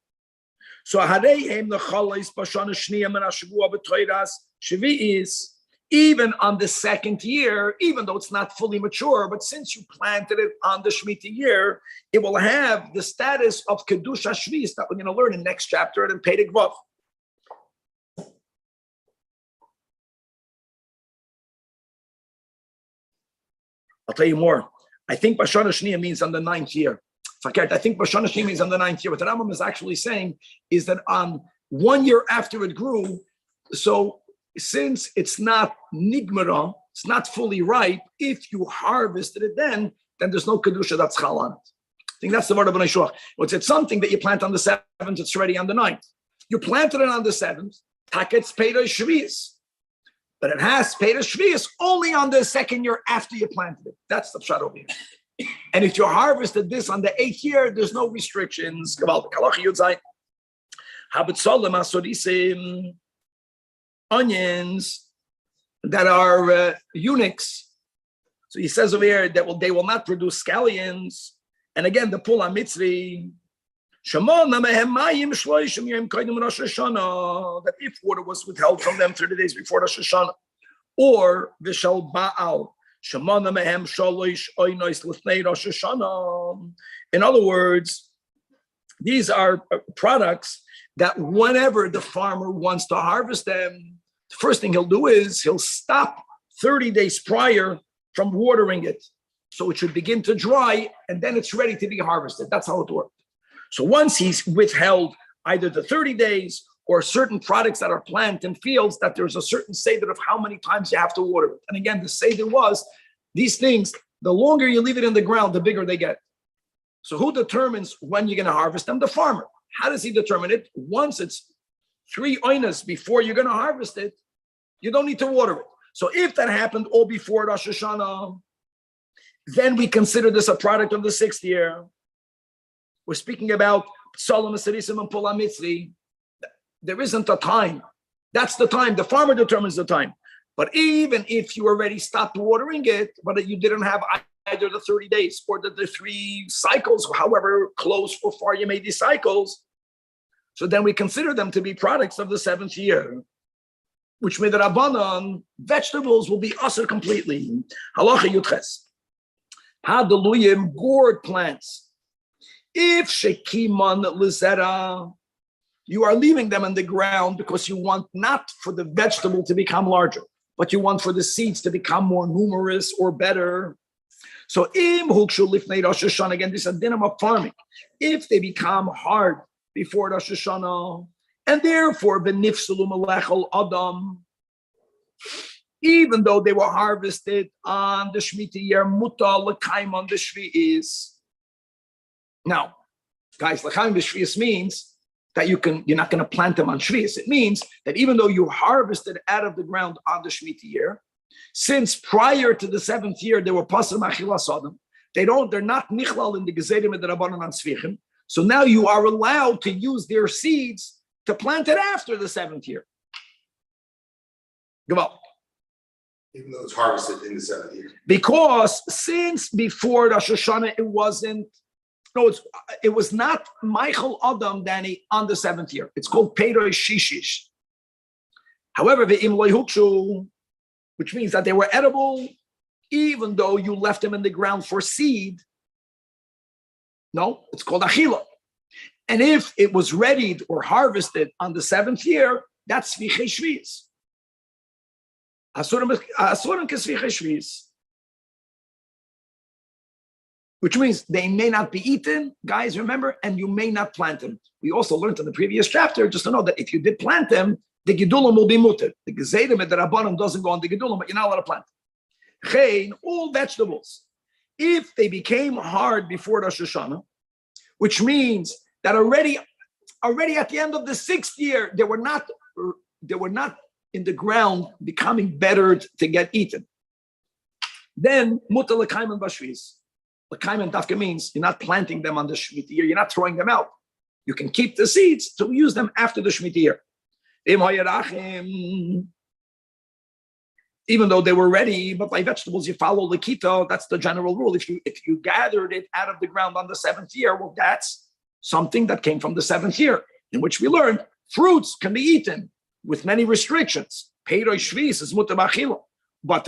So hareihem nechalais b'shana shniya min hashavua b'toiras shvi'is. Even on the 2nd year, even though it's not fully mature, but since you planted it on the Shemitah year, it will have the status of Kedusha Shvi'is that we're going to learn in next chapter in Perek Vav. I'll tell you more. I think Bashana Shniya means on the 9th year. I think Bashana Shniya means on the 9th year. What the Rambam is actually saying is that on 1 year after it grew, so since it's not nigmara, it's not fully ripe, if you harvested it then there's no kedusha that's chal on it. I think that's the word of B'nai Shuach. It's something that you plant on the 7th, it's ready on the 9th. You planted it on the 7th, taket's peiros shvius. But it has peiros shvius only on the 2nd year after you planted it. That's the pshat over here. And if you harvested this on the 8th year, there's no restrictions. Onions that are eunuchs. So he says over here that they will not produce scallions. And again, the pula mitzri. That if water was withheld from them 30 days before Rosh Hashanah, or v'shal ba'al. In other words, these are products that whenever the farmer wants to harvest them, the first thing he'll do is he'll stop 30 days prior from watering it. So it should begin to dry and then it's ready to be harvested. That's how it works. So once he's withheld either the 30 days or certain products that are planted in fields, that there's a certain seder of how many times you have to water it. And again, the seder was these things, the longer you leave it in the ground, the bigger they get. So who determines when you're going to harvest them? The farmer. How does he determine it? Once it's 3 oinas before you're going to harvest it, you don't need to water it. So if that happened all before Rosh Hashanah, then we consider this a product of the 6th year. We're speaking about Psalm, Sarisim, and Pula Mitzri. There isn't a time. That's the time. The farmer determines the time. But even if you already stopped watering it, but you didn't have either the 30 days or the 3 cycles, however close or far you made these cycles, so then we consider them to be products of the 7th year, which made the Rabbanan, vegetables will be usher completely. Halacha Yudches. Hadaluyim, gourd plants. If shekiman lizera, you are leaving them in the ground because you want not for the vegetable to become larger, but you want for the seeds to become more numerous or better. So im hukshu lifnei Rosh Hashanah, again, this is a dinam of farming. If they become hard before Rosh Hashanah, and therefore benifsulu melechol adam, even though they were harvested on the Shemitah year, muta l'kaim on the Shvi'is. Now, guys, l'chaim b'shvi'is means that you're not going to plant them on Shvius. It means that even though you harvested out of the ground on the Shemitah year, since prior to the 7th year they were pasur machilas adam, they're not nichlal in the gezedim and the rabbanon on tzvichim. So now you are allowed to use their seeds to plant it after the 7th year. Gaval. Even though it's harvested in the 7th year. Because since before Rosh Hashanah it was not Michael Adam Danny on the 7th year. It's called Peiroi Shishish. However, ve'im lo yukshu, which means that they were edible, even though you left them in the ground for seed. No, it's called achila. And if it was readied or harvested on the 7th year, that's svichei shvius. Asurim kesvichei shvius. Which means they may not be eaten, guys, remember, and you may not plant them. We also learned in the previous chapter, just to know that if you did plant them, the gedulim will be mutter. The gezedim and the rabbanim doesn't go on the gedulim, but you're not allowed to plant them. Chein, all vegetables, if they became hard before Rosh Hashanah, which means that already at the end of the 6th year, they were not in the ground becoming better to get eaten. Then mutter l'kaiman b'shvius. L'kaiman dafka means you're not planting them on the Shemitah year, you're not throwing them out. You can keep the seeds to use them after the Shemitah year. Even though they were ready, but by vegetables you follow Lakita, that's the general rule. If you gathered it out of the ground on the 7th year, well, that's something that came from the 7th year, in which we learned fruits can be eaten with many restrictions. Peiroi shvius is mutar b'achila. But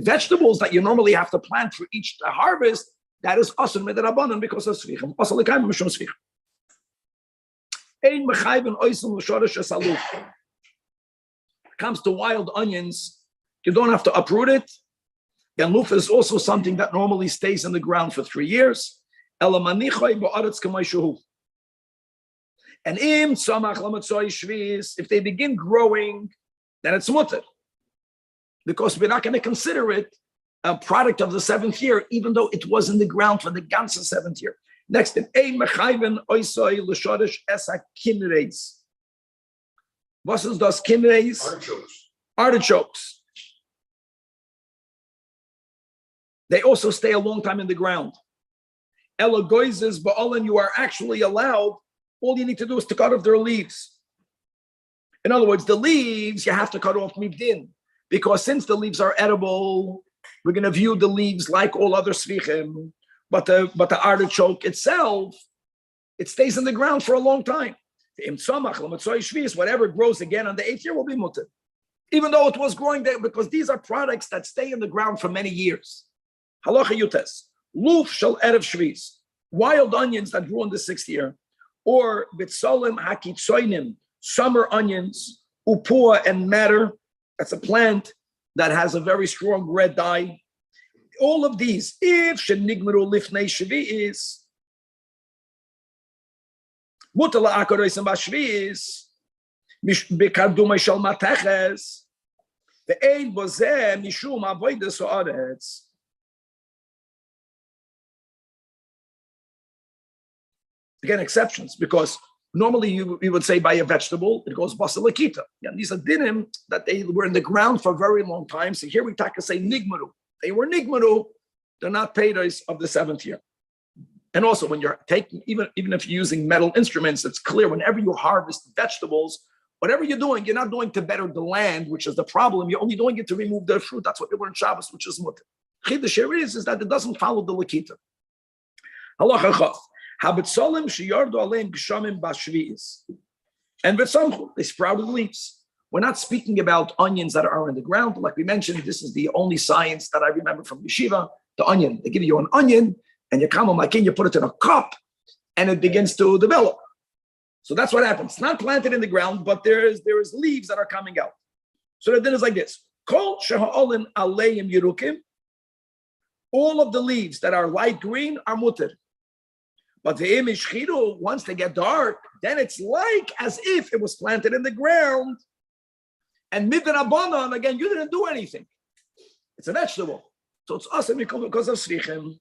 vegetables that you normally have to plant for each harvest, that is asur midrabanan because of svichim. Asur l'kayim mishum svichim. Ein mechayven oisem l'shorish esaluf. Comes to wild onions, you don't have to uproot it. And luf is also something that normally stays in the ground for 3 years. And im tzamach lamatzoi shvius, if they begin growing, then it's mutter. Because we're not going to consider it a product of the 7th year, even though it was in the ground for the ganze 7th year. Next, ein mechayven oisoi l'shorish esak kinreis. What is das kinreis? Artichokes. They also stay a long time in the ground. Elagoizes ba'olen, you are actually allowed, all you need to do is to cut off their leaves. In other words, the leaves you have to cut off midin. Because since the leaves are edible, we're going to view the leaves like all other svichim. But the artichoke itself, it stays in the ground for a long time. Whatever grows again on the 8th year will be mutter. Even though it was growing there, because these are products that stay in the ground for many years. Halacha yutes. Luf shel erev shvius. Wild onions that grew in the 6th year. Or bitzolim hakitzoinim. Summer onions. Upua and madder. That's a plant that has a very strong red dye. All of these, if shenigmeru lifnei shvius, mutar la'akaroisem b'shvius, b'kardumei shel mateches, ve'ein bozeh mishum avodas ha'aretz. Again, exceptions, because normally you would say by a vegetable, it goes basar l'kita. Yeah, these are dinim that they were in the ground for a very long time. So here we say nigmaru. They were nigmaru, they're not peiros of the 7th year. And also when you're taking, even if you're using metal instruments, it's clear whenever you harvest vegetables, whatever you're doing, you're not doing to better the land, which is the problem. You're only doing it to remove the fruit. That's what we learn Shabbos, which is mutter. Chiddush here is that it doesn't follow the lakita. Halacha chaf. Habitzolim sheyardu aleim gshamim b'shvius. And v'tzamchu, they sprouted leaves. We're not speaking about onions that are in the ground. Like we mentioned, this is the only science that I remember from yeshiva, the onion. They give you an onion, and you come on like you put it in a cup, and it begins to develop. So that's what happens. It's not planted in the ground, but there is leaves that are coming out. So the din is like this. Kol sheha'olin aleim yerukim. All of the leaves that are light green are mutter. But the image chidu, once they get dark, then it's like as if it was planted in the ground. And midrabanan, again, you didn't do anything. It's a vegetable. So it's awesome because of svichim.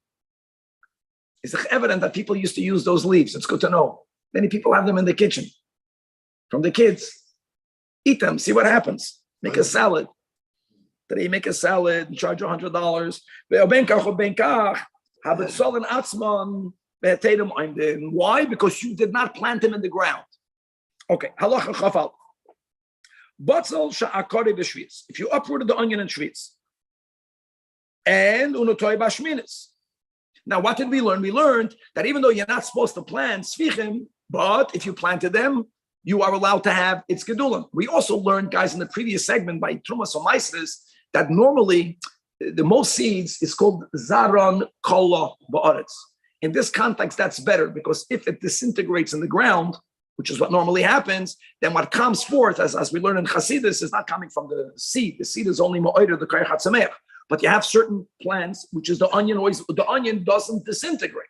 It's evident that people used to use those leaves. It's good to know. Many people have them in the kitchen from the kids. Eat them, see what happens. Make a salad. Today you make a salad and charge $100. Why? Because you did not plant them in the ground. Okay. Halacha chafal. If you uprooted the onion in shvitz, and unotoy bashminis. Now, what did we learn? We learned that even though you're not supposed to plant svichim, but if you planted them, you are allowed to have its gedulim. We also learned, guys, in the previous segment by Trumas Omaisis, that normally the most seeds is called zaron kola ba'aretz. In this context, that's better because if it disintegrates in the ground, which is what normally happens, then what comes forth, as we learn in Chassidus, is not coming from the seed. The seed is only ma'oder, the koyach hatzameach. But you have certain plants, which is the onion. The onion doesn't disintegrate.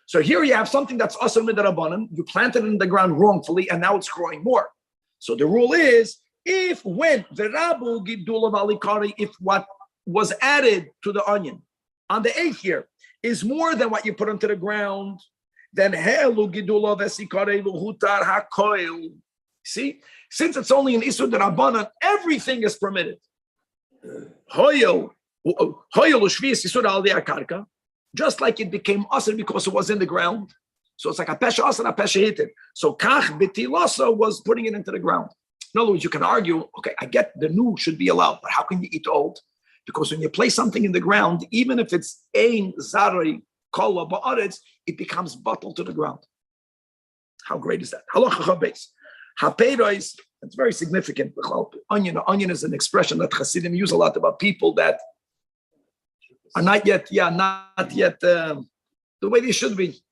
So here you have something that's asur midrabanan. You planted it in the ground wrongfully, and now it's growing more. So the rule is, if what was added to the onion on the 8th year is more than what you put into the ground, then see, since it's only an isur derabanan, everything is permitted. Just like it became asr because it was in the ground. So it's like a pesha asr, a pesha hitin. So kach b'tilasa was putting it into the ground. In other words, you can argue, okay, I get the new should be allowed, but how can you eat old? Because when you place something in the ground, even if it's ein zari kola ba'aretz, it becomes bottled to the ground. How great is that? Halacha chabes. Hapeiros, it's very significant. Onion is an expression that Hasidim use a lot about people that are not yet the way they should be.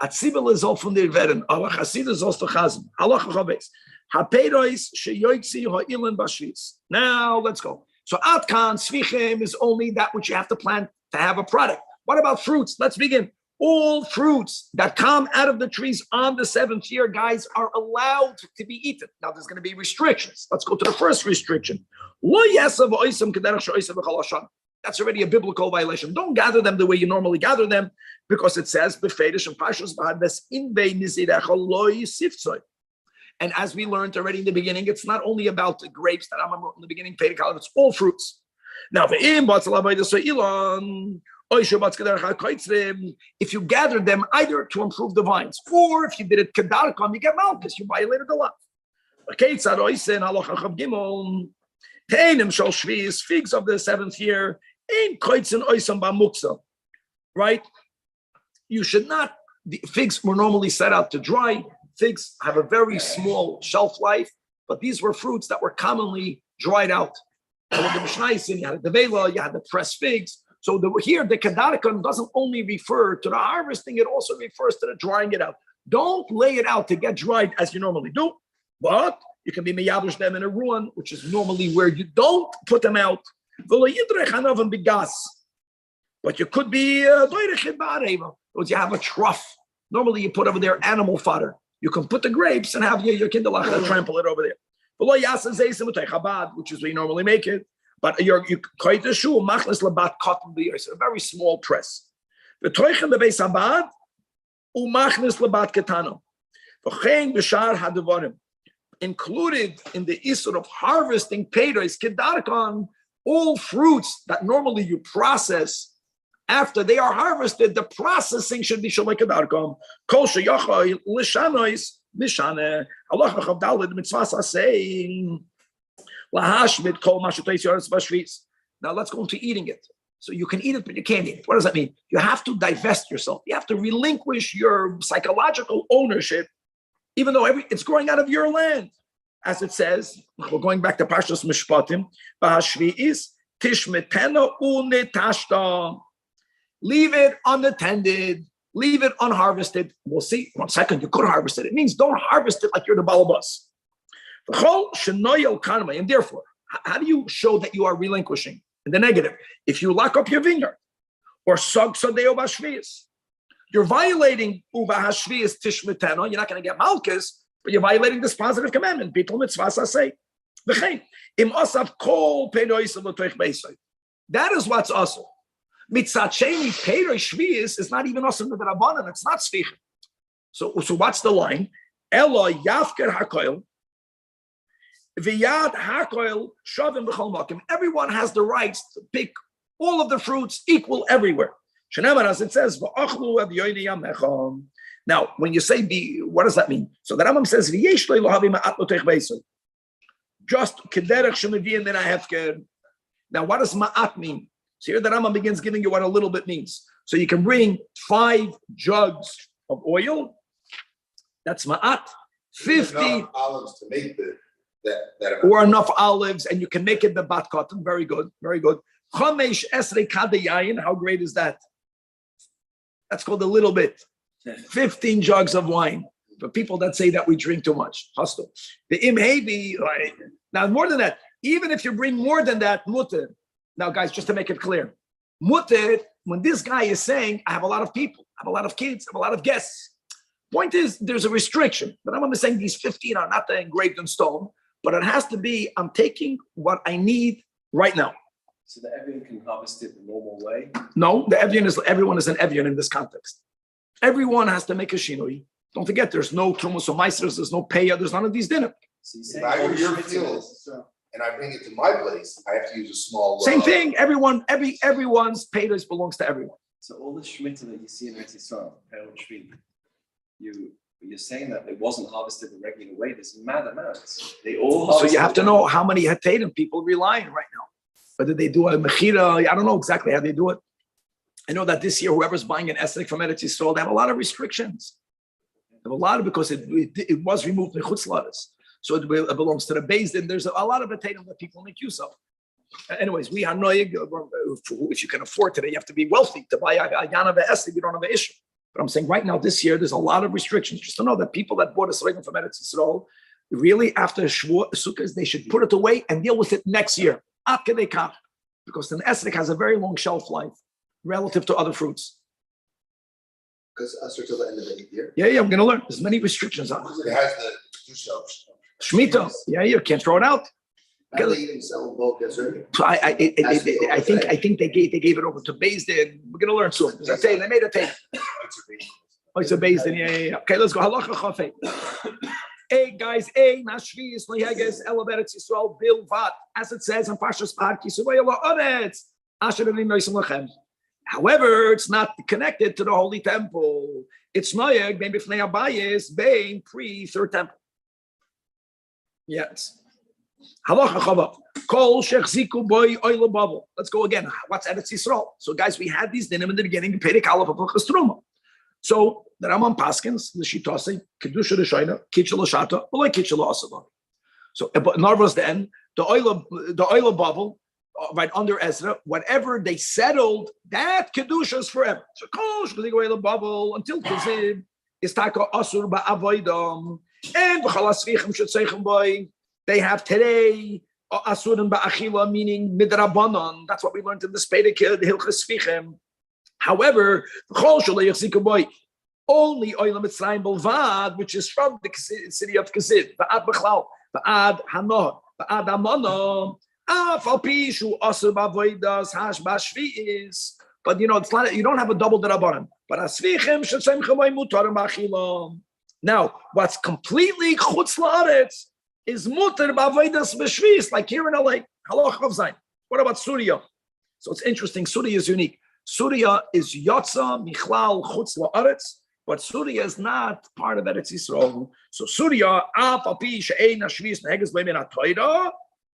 Atzibel is all from their veren. Our Hasid is also chazim. Halacha chabes. Hapeiros sheyoytzi ha'ilan bashvis. Now let's go. So atkan svichim is only that which you have to plant to have a product. What about fruits? Let's begin. All fruits that come out of the trees on the 7th year, guys, are allowed to be eaten. Now, there's going to be restrictions. Let's go to the first restriction. That's already a biblical violation. Don't gather them the way you normally gather them, because it says, and as we learned already in the beginning, it's not only about the grapes that Rambam wrote in the beginning, it's all fruits. Now, if you gathered them either to improve the vines, or if you did it kedarkam, you get malchus, you violated the law. Figs of the 7th year, right? You should not, the figs were normally set out to dry. Figs have a very small shelf life, but these were fruits that were commonly dried out. You had the vela, you had the pressed figs. So here, the kedarkam doesn't only refer to the harvesting, it also refers to the drying it out. Don't lay it out to get dried as you normally do, but you can be meyadush them in a ruin, which is normally where you don't put them out. But you could be because you have a trough. Normally you put over there animal fodder. You can put the grapes and have your kinderlach trample it over there. Which is where you normally make it. But you kite the shoe, machnes labat cotton beers, a very small press. The toichen the beis abad, umachnes labat ketano. V'chein b'shar hadavarim. Included in the issue of harvesting peiros kedarkam, all fruits that normally you process after they are harvested, the processing should be shalei kedarkam. Kol sheyachai l'shanois mishane. Halacha chavdalid mitzvah saying. Now let's go into eating it. So you can eat it, but you can't eat it. What does that mean? You have to divest yourself. You have to relinquish your psychological ownership, even though it's growing out of your land. As it says, we're going back to Parshas Mishpatim, leave it unattended, leave it unharvested. We'll see. 1 second, you could harvest it. It means don't harvest it like you're the balabas. And therefore, how do you show that you are relinquishing? In the negative, if you lock up your vineyard or you're violating uva hashvias tishmeteno, you're not going to get malchus, but you're violating this positive commandment. That is what's awesome. Mitzacheni peiroy shvius is not even awesome with the rabbanan. It's not svichim. So what's the line? Elo yafker hakoil, v'yad hakoil shavim b'chol makim. Everyone has the rights to pick all of the fruits equal everywhere. Shenamar, as it says, v'achlu ad yoyni yamechom. Now, when you say be, what does that mean? So the Rambam says, v'yesh lo havi ma'at lotech beisoy. Just kederech shemiviyim min ha'hefker. Now, what does ma'at mean? So here the Rambam begins giving you what a little bit means. So you can bring 5 jugs of oil. That's ma'at. 50 enough olives to make that amount. Or enough olives, and you can make it the bat cotton. Very good, very good. Chamesh esrei kadeh yayin. How great is that? That's called a little bit. 15 jugs of wine. For people that say that we drink too much. Hostel. The imhebi. Now more than that, even if you bring more than that, mutter. Now guys, just to make it clear, mutter. When this guy is saying, I have a lot of people, I have a lot of kids, I have a lot of guests. Point is, there's a restriction. But I'm saying these 15 are not engraved in stone, but it has to be, I'm taking what I need right now. So the Evian can harvest it the normal way? No, the Evian is, everyone is an Evian in this context. Everyone has to make a shinui. Don't forget, there's no Trumus or Meisers, there's no Peya, there's none of these dinner. So If I go to your field and I bring it to my place, I have to use a small. Same thing, everyone's Paydas belongs to everyone. So all the Shemitah that you see in Eretz Yisrael, you're saying that it wasn't harvested the regular way. There's mad amounts. They all. So you have to know how many Hatadim people rely on right now. Whether they do a Mechira, I don't know exactly how they do it. I know that this year, whoever's buying an Esrog from Eretz Yisrael, they have a lot of restrictions. They have a lot of, because it was removed in Chutz Laretz. So it belongs to the Beis Din. There's a lot of Hatadim that people make use of. Anyways, we are noyig. If you can afford today, you have to be wealthy to buy a Yana Esrog. You don't have an issue. But I'm saying right now, this year, there's a lot of restrictions. Just to know that people that bought a Sregim from Eretz Yisrael, really after Sukkot, they should put it away and deal with it next year. Because the Esrog has a very long shelf life relative to other fruits. Because us are till the end of the year. Yeah, I'm going to learn. There's many restrictions on it. It has the two shelves. Shemitah. Yeah, you can't throw it out. How do they even sell bulk as early? So I think they gave it over to Beis Din. We're going to learn soon. As I say, they made a tape. Oh, it's a Beis Din. Yeah. Okay, let's go. Halacha chafei. Hey guys, nashvis leheges elaberetz Yisrael bilvat, as it says in Pashas Par Kisuvay La'aretz Asher Ani Noisem Lachem. However, it's not connected to the Holy Temple. It's noyeg bein b'fnei Abayis bein pre-Third Temple. Yes. Halacha chava. Kol shechziku boy oil bubble. Let's go again. What's Eretz Yisrael? So guys, we had these dinim in the beginning. Perek Aleph of Hilchos Truma. So the Rambam Paskins, the Shitase, Kedusha Rishayna, Kitchel Shata, or like Kitchel Asaba. So, but Narvas then, the oil of bubble, right under Ezra, whatever they settled, that Kedusha is forever. So, Kosh, the oil of bubble, until Kizib, is Taka Asur Ba'avoidam, and B'chalasvichim should say boy, they have today Asurim Ba'achila, meaning Midrabanan. That's what we learned in the Spedek, the Hilchos Fichem. However, only Oilam Mitzrayim Belvad, which is from the city of Kazid, Ba'ad B'chlal, Ba'ad Hanor, Ba'ad Amono, Afal Pishu, Asur Ba'avoidas, Hash Ba'shvi'is. But you know, it's not, you don't have a double derabanan. But Asvichim Shesem Chamoy Mutarim Ba'achilam. Now, what's completely Chutz La'aretz is Mutar Ba'avoidas B'shvi'is, like here in LA. Halach of Zayin. What about Surya? So it's interesting. Surya is unique. Surya is Yotza, Michlal, Chutz La'aretz, but Surya is not part of Eretz Yisrael. So Surya, Apapi, She'ein, Ashvis, Neheges, Leimin, HaToida,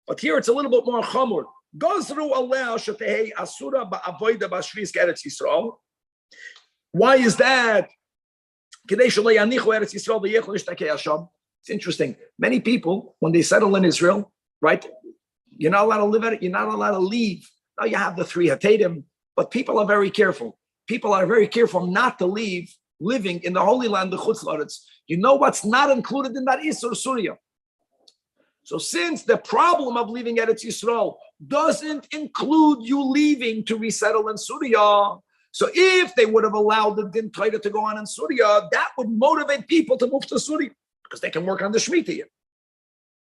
but here it's a little bit more Chamur. Gozru Aleh, Shetehei, Asura, Ba'avoida, Ba'ashvis, Eretz Yisrael. Why is that? It's interesting. Many people, when they settle in Israel, right, you're not allowed to live at it, you're not allowed to leave. Now you have the 3 Hatadim. But people are very careful. People are very careful not to leave living in the Holy Land, the Chutz La'aretz. You know what's not included in that Isur Surya. So since the problem of leaving Eretz Yisrael doesn't include you leaving to resettle in Surya, so if they would have allowed the Din Torah to go on in Surya, that would motivate people to move to Surya because they can work on the Shemitah here.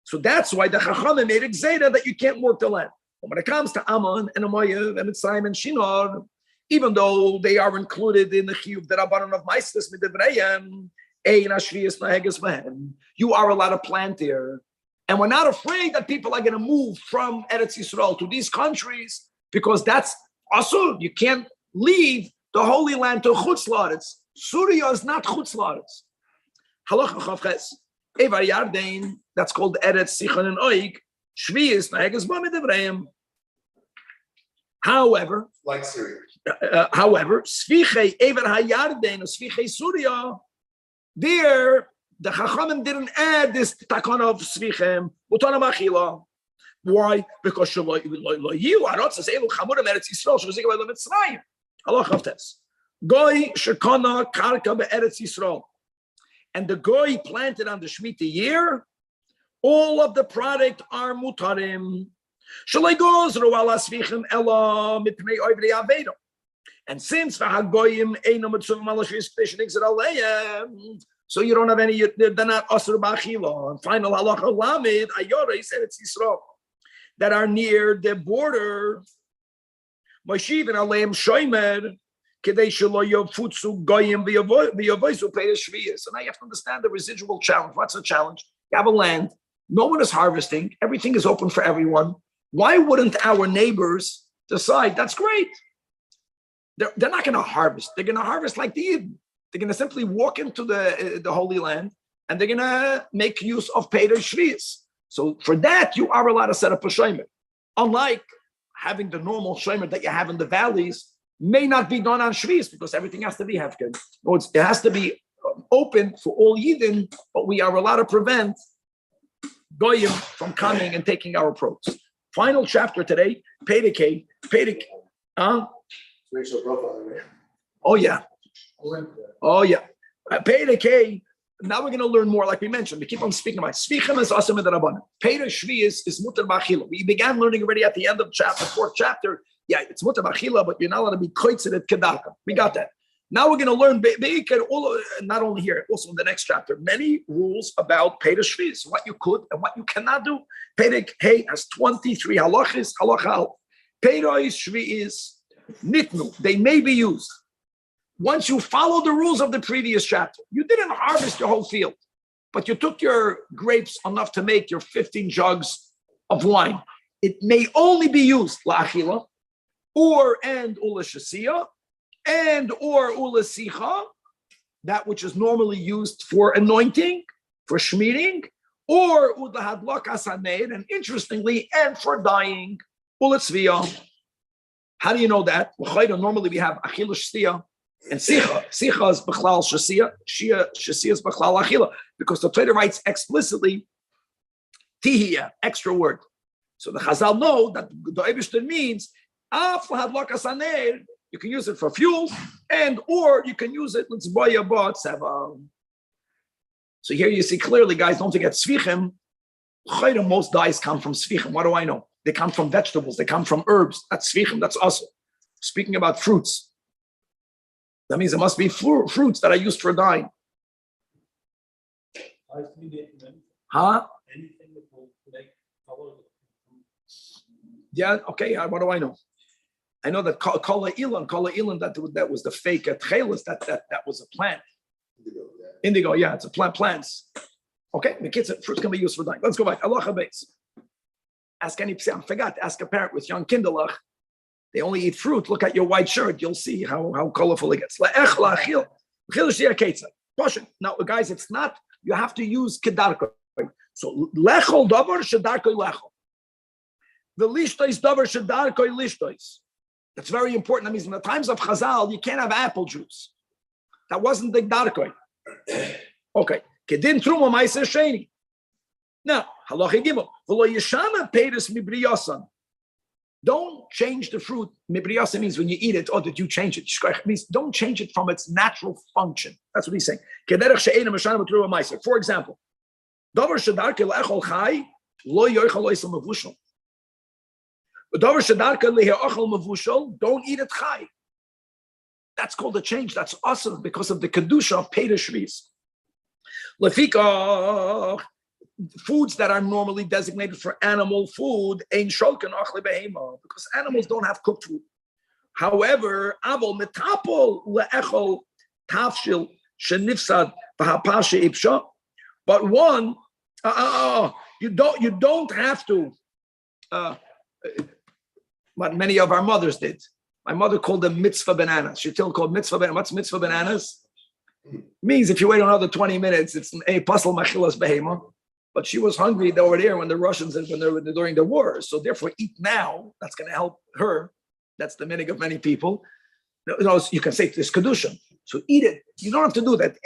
So that's why the Chachamim made it Zayda that you can't work the land. When it comes to Ammon and Amoyev and Mitzrayim and Shinar, even though they are included in the Chiyuv Derabanan of Maistas Midivrayim, You are allowed to plant there. And we're not afraid that people are going to move from Eretz Yisrael to these countries because that's also, you can't leave the Holy Land to Chutz La'aretz. Surya is not Chutz La'aretz. Halacha Chavches. Evar Yarden, that's called Eretz Sichon and Oig. Shvius Naheges Ba Midivreim. However, Like Syria. Svichei Evar HaYarden, Svichei Surya, there, the Chachamim didn't add this takon of Svichem, Utana Machila. Why? Because Shelo you Arotz is Elu Chamurim Eretz Yisrael, Shelo Zikah Elu Mitzrayim. Allah Chavtes. Goy Shekana Karka BeEretz Yisrael. And the Goy planted on the Shemitah year, all of the product are mutarim. Shelo Gozru Ala Svichem Ela Mipnei Oivdei Avedo. And since Vahagoyim Eino Mitzvah Ala Shvis Peshon Exer Aleim, so you don't have any, they're not Asur B'Achila. And final halacha Lamed, Ayora, he said it's Yisrael, that are near the border. Moshiv and Aleim Shoimer, Kedei Shelo Yofutsu Goyim V'Yovoisu Peiris Shviyas. So now you have to understand the residual challenge. What's the challenge? You have a land, no one is harvesting, everything is open for everyone. Why wouldn't our neighbors decide, that's great? They're not going to harvest. They're going to harvest like the Yidden. They're going to simply walk into the Holy Land and they're going to make use of Peder Shvius. So for that, you are allowed to set up a shomer. Unlike having the normal shomer that you have in the valleys, may not be done on Shvius because everything has to be hefken. It has to be open for all Yidden, but we are allowed to prevent Goyim from coming and taking our produce. Final chapter today, Pedike. Rachel Brooklyn, right? Oh yeah. Pedike. Now we're going to learn more, like we mentioned. We keep on speaking about Svichem is Asam Rabbanan. Peder Shvius is Mutar B'Achila. We began learning already at the end of fourth chapter. Yeah, it's Mutar B'Achila, but you're not allowed to be Koitzed at Kedarka. We got that. Now we're going to learn not only here, also in the next chapter, many rules about Peder Shvius, what you could and what you cannot do. Pedike has 23 halachas. Halacha Peder Shvius Nitnu. They may be used. Once you follow the rules of the previous chapter, you didn't harvest your whole field, but you took your grapes enough to make your 15 jugs of wine. It may only be used la'achila, or ula shasiya, or ula sicha, that which is normally used for anointing, for shmiring, or ula hadlak asaneir, and interestingly, and for dyeing, ula tzviya. How do you know that? Normally we have achila shtiya. And sicha is b'chlal shasiya, shasiya is b'chlal achila, because the Torah writes explicitly tihiyah, extra word. So the Chazal know that the Eibishter means af lahadlak asaneir. You can use it for fuel, or you can use it l'tzboya ba'atzeva. So here you see clearly, guys. Don't forget svichim. Most dyes come from svichim. What do I know? They come from vegetables. They come from herbs. That's svichim. That's also speaking about fruits. That means it must be fruits that are used for dyeing. Huh? Yeah, okay, what do I know? I know that Kala Ilan, that was the fake tchelis, that was a plant. Indigo, yeah, it's a plants. Okay, the kids, fruits can be used for dyeing. Let's go back. Allah base. Ask any psa. I forgot to ask a parent with young kinderlach. They only eat fruit. Look at your white shirt. You'll see how colorful it gets. Now, guys, it's not, you have to use kedarko. So, lechol davar shedarko lechol. The lishtois davar shedarko lishtois. That's very important. That means in the times of Chazal, you can't have apple juice. That wasn't the darko. Okay. Kedin truma ma'aser sheni. Now, halacha gimel. V'lo yeshana peiros mibriyasan. Don't change the fruit. Mibriyasa means when you eat it, did you change it? Shkoich means don't change it from its natural function. That's what he's saying. For example, don't eat it chai. That's called a change. That's awesome because of the kedusha of Peder Shvius. Lefika, foods that are normally designated for animal food, ein shulkan achle behema, because animals don't have cooked food. However, avol metapol leechol tafshil shenifsad But one, you don't have to. What many of our mothers did. My mother called them mitzvah bananas. She still called mitzvah bananas. What's mitzvah bananas? Means if you wait another 20 minutes, it's a pasal machilas behema. But she was hungry over there when the Russians when they were during the war. So therefore, eat now. That's going to help her. That's the meaning of many people. You can say this kedusha. So eat it. You don't have to do that.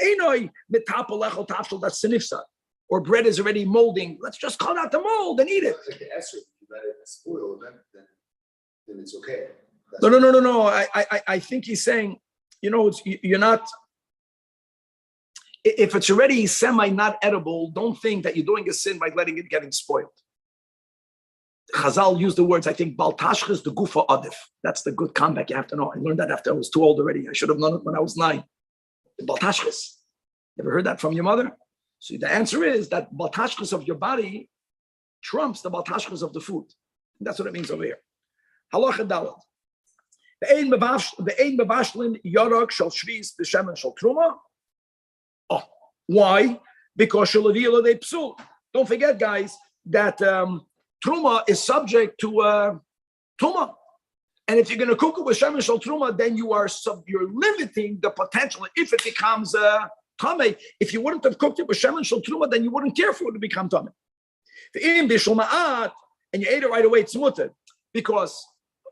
That's sinifsa. Or bread is already molding. Let's just cut out the mold and eat it. Like the esrog, you let it spoil, then it's okay. No. I think he's saying, you're not. If it's already semi not edible, don't think that you're doing a sin by letting it getting spoiled. Chazal used the words, I think, baltashchis the gufa adif. That's the good comeback you have to know. I learned that after I was too old already. I should have known it when I was 9. The baltashchis. Ever heard that from your mother? So the answer is that baltashchis of your body trumps the baltashchis of the food. And that's what it means over here. Halacha dalad. Ve'ein mevashlin yarok shel shvis b'shemen shel truma. Oh, why? Because shalavila de psul. Don't forget, guys, that truma is subject to truma, and if you're going to cook it with shemen shel truma, then you're limiting the potential. If it becomes tamei, if you wouldn't have cooked it with shemen shel truma, then you wouldn't care for it to become tamei. And you ate it right away, it's mutter, because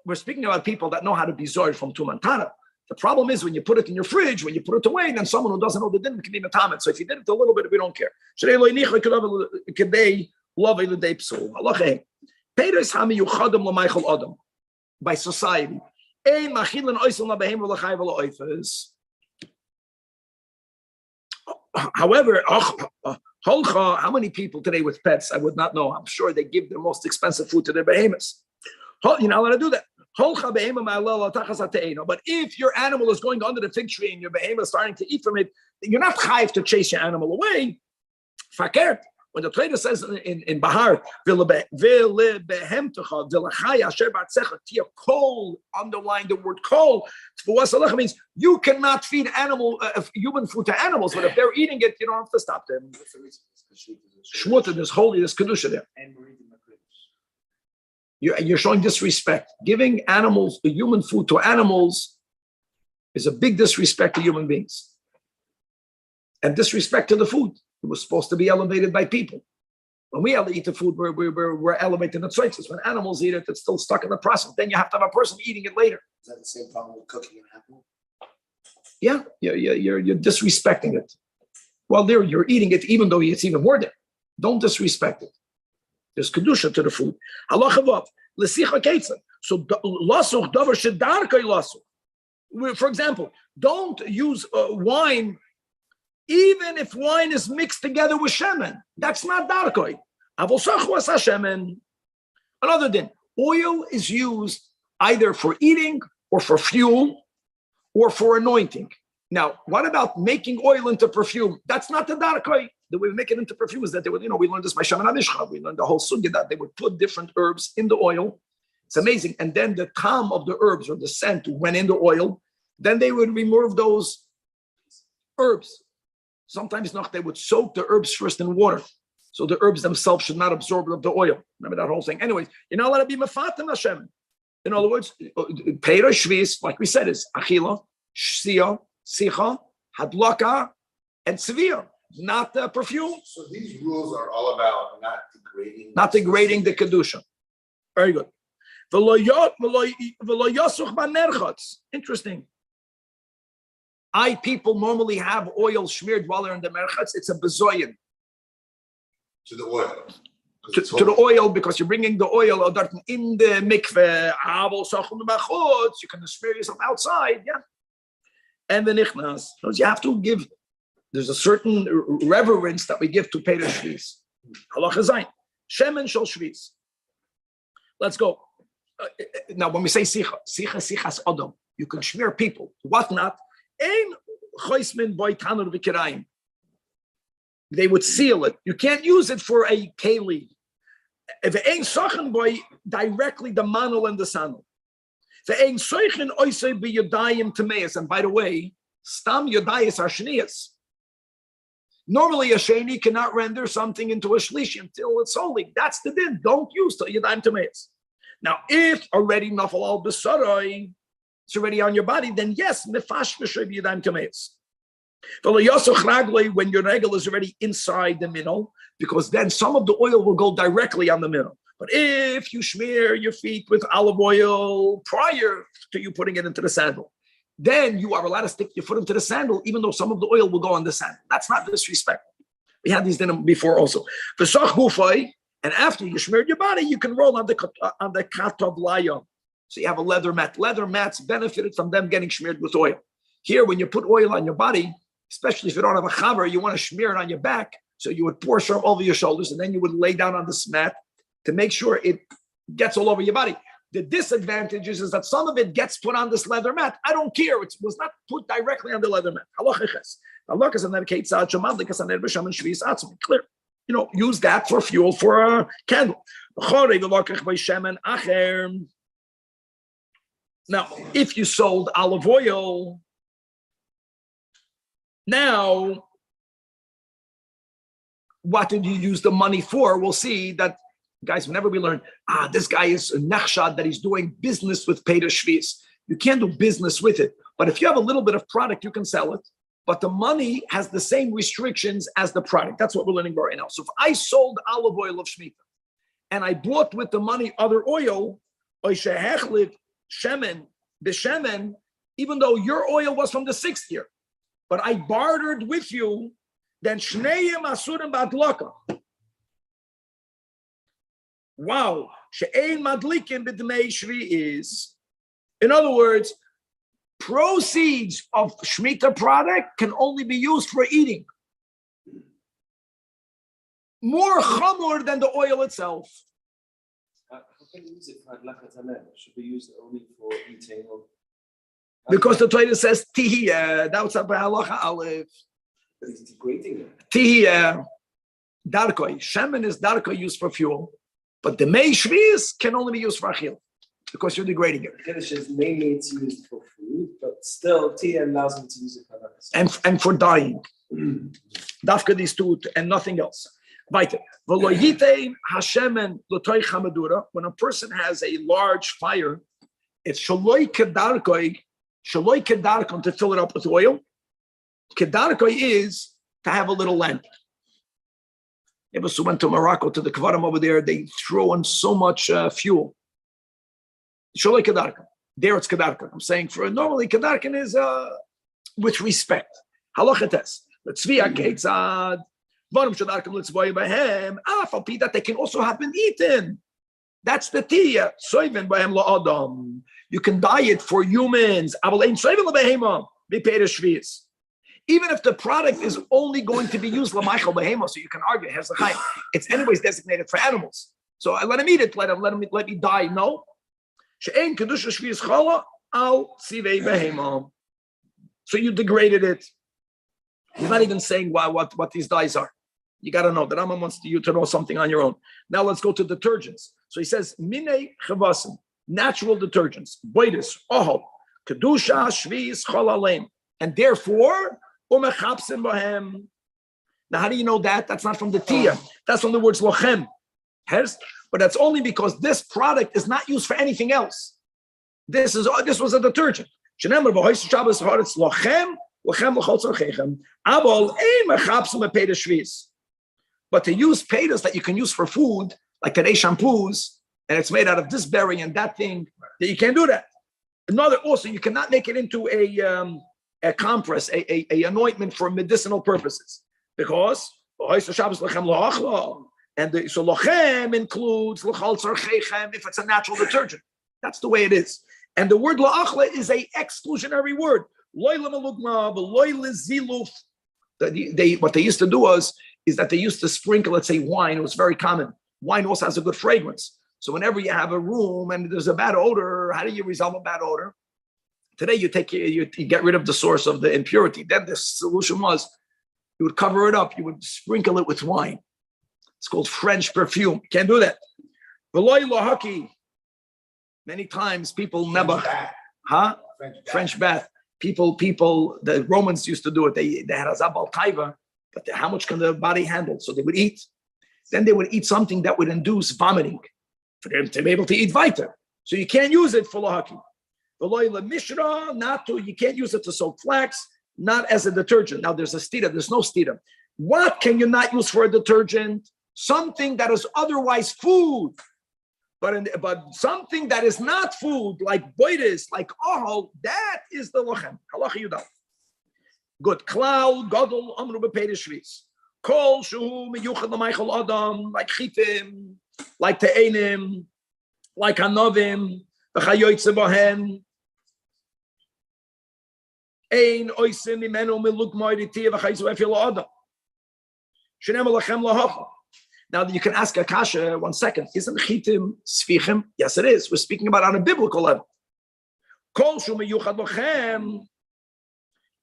we're speaking about people that know how to be zored from tumantana. The problem is when you put it in your fridge, when you put it away, then someone who doesn't know the din can be matamet. So if you did it a little bit, we don't care. By society. However, how many people today with pets? I would not know. I'm sure they give their most expensive food to their behemoths. You're not allowed to do that. But if your animal is going under the fig tree and your behemoth is starting to eat from it, you're not chayiv to chase your animal away. Fakert. When the trader says in Bahar, kol, underline the word kol, means you cannot feed human food to animals, but if they're eating it, you don't have to stop them. Shmuta, there's holy, there's kedusha there. You're showing disrespect. Giving animals, the human food to animals is a big disrespect to human beings. And disrespect to the food. It was supposed to be elevated by people. When we eat the food, we're elevating the tzaitzes. When animals eat it, it's still stuck in the process. Then you have to have a person eating it later. Is that the same problem with cooking an apple? Yeah, you're disrespecting it. Well, there you're eating it, even though it's even more there. Don't disrespect it. There's kedusha to the food. Halacha vav l'sicha ketzah. So lasuch davar shedarkei lasuch. For example, don't use wine, even if wine is mixed together with shemen. That's not darkei. Avosach was shemen. Another thing, oil is used either for eating or for fuel or for anointing. Now, what about making oil into perfume? That's not the darkei. The way we make it into perfume is that they would, we learned this by Shaman HaMishcha. We learned the whole sugya that they would put different herbs in the oil. It's amazing. And then the calm of the herbs or the scent went in the oil. Then they would remove those herbs. Sometimes not, they would soak the herbs first in water. So the herbs themselves should not absorb the oil. Remember that whole thing. Anyways, you're not allowed to be mefatem Hashem. In other words, Peira Shvis, like we said, is Achila, Shia, Sicha, Hadlaka, and Sevilla. Not the perfume. So these rules are all about not degrading the kedusha. Very good. Interesting. People normally have oil smeared while they're in the merchatz. It's a bezoyin. To the oil. To the oil, because you're bringing the oil in the mikveh. You can smear yourself outside, yeah. And the nichnas. You have to give. There's a certain reverence that we give to Peter Shvis. Halacha zayin. Shemen shel Shvis. Let's go. Now, when we say sichas adam, you can smear people. What not? Ein choismin boy tanur v'kirayim. They would seal it. You can't use it for a keli. If it ain't sochen boy, directly the manul and the sanul. If it ain't sochen oisei b'yodayim tameis. And by the way, stam yodayis are shniyas. Normally, a sheni cannot render something into a shlishi until it's holy. That's the din. Don't use till yadayim tameis. Now, if already nafal al b'sarai, it's already on your body, then yes, nefash v'shoy yadayim tameis. When your regel is already inside the minnow, because then some of the oil will go directly on the minnow. But if you smear your feet with olive oil prior to you putting it into the sandal, then you are allowed to stick your foot into the sandal, even though some of the oil will go on the sandal. That's not disrespectful. We had these before also. And after you smeared your body, you can roll on the katov layon. So you have a leather mat. Leather mats benefited from them getting smeared with oil. Here, when you put oil on your body, especially if you don't have a chaver, you want to smear it on your back. So you would pour some over your shoulders, and then you would lay down on this mat to make sure it gets all over your body. The disadvantage is that some of it gets put on this leather mat. I don't care. It was not put directly on the leather mat. Clear. Use that for fuel for a candle. Now, if you sold olive oil, now, what did you use the money for? We'll see that, guys, whenever we learn, this guy is a nechshad, that he's doing business with Peter Shvius. You can't do business with it. But if you have a little bit of product, you can sell it. But the money has the same restrictions as the product. That's what we're learning right now. So if I sold olive oil of Shemitah, and I bought with the money other oil, shemen, even though your oil was from the 6th year, but I bartered with you, then shneim asurim badlaka. Wow, she'ein madlikin b'dmei shvi is, in other words, proceeds of Shemitah product can only be used for eating. More chamor than the oil itself. How can you use it for adlakat haneh? Should be used only for eating? Because the Torah says tihiyah, that's a halacha aleph. But he's degrading it. Tihiyah, darkoi. Shemen is darkoi used for fuel, but the mei shvius can only be used for achil, because you're degrading it. Kiddush is mainly it's used for food, but still tea allows me to use it for that. And for dyeing. Dafka these two and nothing else. Weiter. When a person has a large fire, it's shaloi kedarkoi to fill it up with oil. Kedarkoi is to have a little lamp. Ever went to Morocco to the Kvarim over there, they throw in so much fuel. Shaloi kedarkoi. There it's kedarkoi. I'm saying for normally kedarkoi is with respect. Halachates. Let's see that they can also have been eaten. That's the tia. You can dye it for humans. Even if the product is only going to be used l'maichel behema, so you can argue it's anyways designated for animals. So I let him eat it. Let me die. No. So you degraded it. He's not even saying what these dyes are. You got to know. The Rambam wants you to know something on your own. Now let's go to detergents. So he says, Minei chavasim, natural detergents, boidis, ohol, kedusha, shviz, cholalem, and therefore, umechapsim bohem. Now, how do you know that? That's not from the tia. That's from the words lochem. But that's only because this product is not used for anything else. This was a detergent. But to use pedas that you can use for food, like today shampoos, and it's made out of this berry and that thing, that you can't do that. Also, you cannot make it into a compress, a anointment for medicinal purposes, because and so lochem includes if it's a natural detergent. That's the way it is. And the word la'achla is a exclusionary word. What they used to do is that they used to sprinkle, let's say, wine. It was very common. Wine also has a good fragrance. So whenever you have a room and there's a bad odor, how do you resolve a bad odor? Today you get rid of the source of the impurity. Then the solution was you would cover it up. You would sprinkle it with wine. It's called French perfume. Can't do that. Many times people never, French bath. People, the Romans used to do it. They had a zabal taiva, but how much can the body handle? So they would eat. Then they would eat something that would induce vomiting for them to be able to eat weiter. So you can't use it for lahaki. Mishra, not to, you can't use it to soak flax, not as a detergent. Now there's a stira, there's no stira. What can you not use for a detergent? Something that is otherwise food. But something that is not food, like boiris, like ahal, that is the lochem. Halacha yudal. Good. Klal, gadol, amru b'peiris shvis. Kol shu miyuchad l'maychal adam, like chitim, like te'enim, like hanovim, v'chayoytze bohen. Ein oisim imenu miluk moiritiv v'chayzu efil adam. Shenem lachem lahacha. Now you can ask a kasha, 1 second. Isn't chitim sfichim? Yes, it is. We're speaking about on a biblical level. Kol shu miyuchad lachem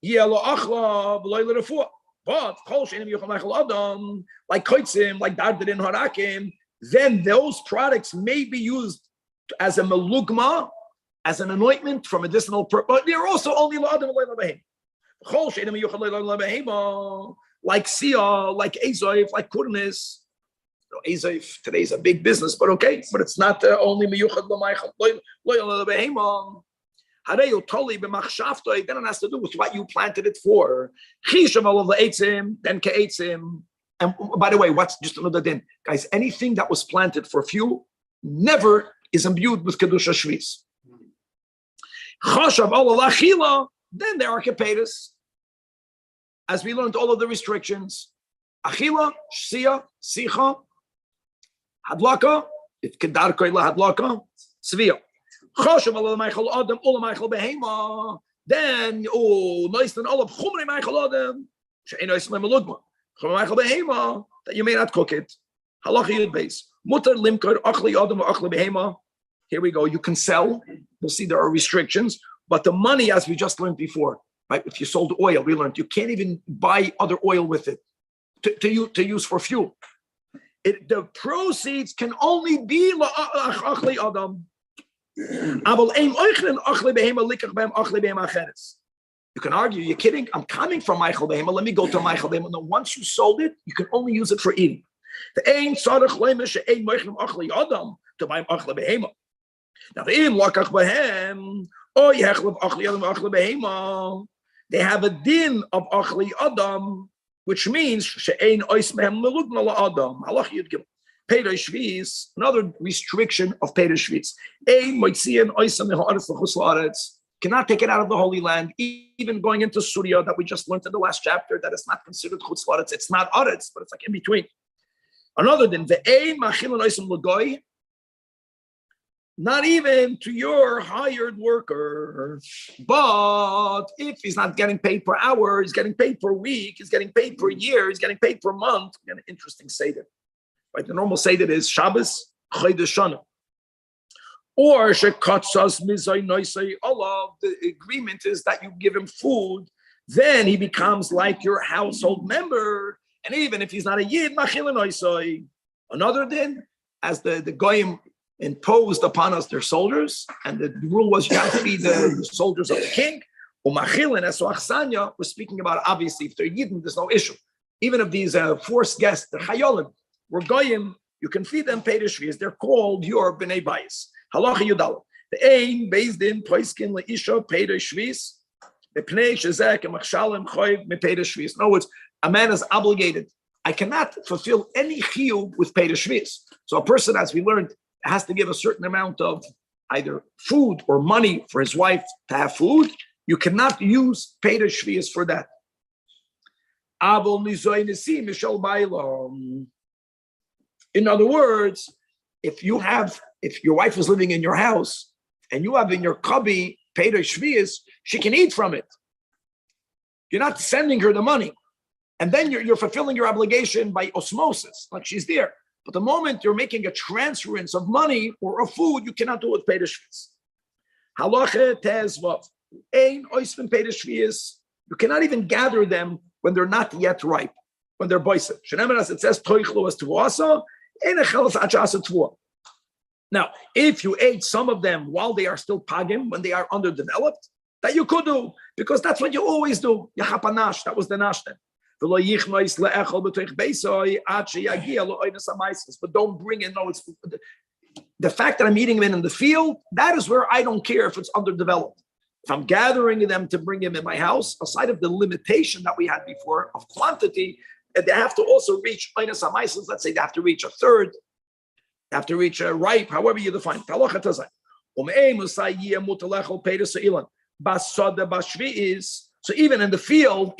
yelo achla v'loy l'refuah. But kol she'enim miyuchad l'meichel adam, like koitzim, like dardarin harakim, then those products may be used as a melugma, as an anointment for medicinal purpose. But they're also only l'adam v'loy l'behem. Kol she'enim miyuchad l'behem, like sia, like ezoif, like kurnis. Ezoif today is a big business, but okay, but it's not only miyuchad l'maychal loyal l'behema. Hareu toli b'machshavtoi. Then it has to do with what you planted it for. Chishav al l'eitzim, then ke'eitzim. And by the way, what's just another thing, guys? Anything that was planted for fuel never is imbued with kedusha shvis. Chashav al l'achila. Then there are kepetus. As we learned all of the restrictions, achila, shia, sicha. Hadlaka, it kedar koila hadlaka, svia. Choshev ala meichel adam, ola meichel behema. Then, nice and all of chumrei meichel adam. She'ein ois lemelugma. Chumrei meichel behema, that you may not cook it. Halacha yud beis. Mutar limkar achli adam achli behema. Here we go. You can sell. We'll see there are restrictions, but the money, as we just learned before, right? If you sold oil, we learned you can't even buy other oil with it to use for fuel. The proceeds can only be la'achli adam. You can argue, you're kidding. I'm coming from Michael Behema. Let me go to Michael Behema. No, once you sold it, you can only use it for eating. The ain sarach leimish ain moichlem achli adam to buy achli behema. Now the im lakach behem oy hechlav achli adam achli behema. They have a din of achli adam, which means she'ein ois mehem melugna la'adam. Halach yud gimel. Peder shvis, another restriction of Peder shvis. Ein moitzian oisam me'ha'aretz l'chus la'aretz. Cannot take it out of the Holy Land. Even going into Surya that we just learned in the last chapter, that it's not considered chutz la'aretz. It's not aretz, but it's like in between. Another than ve'ein ma'chilan oisam l'goy. Not even to your hired worker. But if he's not getting paid per hour, he's getting paid per week, he's getting paid per year, he's getting paid per month. An interesting seder. Right? The normal seder is Shabbos, Chodesh Shana. Or shekatzas mizay noisay olav. The agreement is that you give him food, then he becomes like your household member. And even if he's not a yid, machil noisay. Another din, as the goyim imposed upon us their soldiers, and the rule was you have to be the soldiers of the king. Umachil and Eswachsanya, we're speaking about obviously if they're yidden, there's no issue. Even if these forced guests, the chayolim, were goyim, you can feed them Peder shvis. They're called your bnei bayis. Halacha yudal. The ain based in poiskin leisha Peder shvis. The pnei shezek and machshalim choiv me Peder shvis. In other words, a man is obligated. I cannot fulfill any chiyuv with Peder shvis. So a person, as we learned, has to give a certain amount of either food or money for his wife to have food. You cannot use Peder shvis for that. In other words, if your wife is living in your house and you have in your cubby Peder shvis, she can eat from it. You're not sending her the money. And then you're fulfilling your obligation by osmosis, like she's there. But the moment you're making a transference of money or of food, you cannot do it with Peder shvis. Halacha tezvav. Ein oisvim Peder shvis. You cannot even gather them when they're not yet ripe, when they're boisim. Shenemer, as it says, toichlo as tuasa, ein echelas achasa tvua. Now, if you ate some of them while they are still pagim, when they are underdeveloped, that you could do, because that's what you always do. Yachapanash, that was the nashtem. But don't bring in, no, it's the fact that I'm eating them in the field, that is where I don't care if it's underdeveloped. If I'm gathering them to bring them in my house, aside of the limitation that we had before of quantity, they have to also reach oinus hamaisis. Let's say they have to reach a third, they have to reach a ripe, however you define it. So even in the field,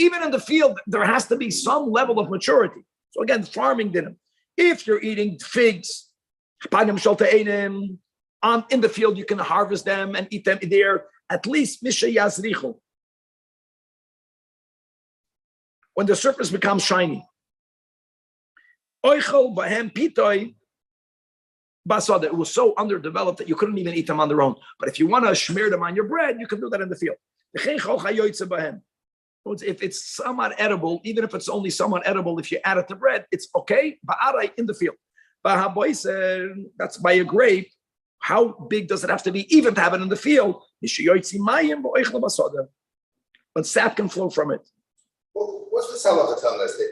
there has to be some level of maturity. So again, farming didn't. If you're eating figs, in the field, you can harvest them and eat them there. At least when the surface becomes shiny. It was so underdeveloped that you couldn't even eat them on their own. But if you want to smear them on your bread, you can do that in the field. If it's somewhat edible, even if it's only somewhat edible, if you add it to bread, it's okay. In the field. That's by a grape. How big does it have to be even to have it in the field? When sap can flow from it. Well, what's the Salata telling us that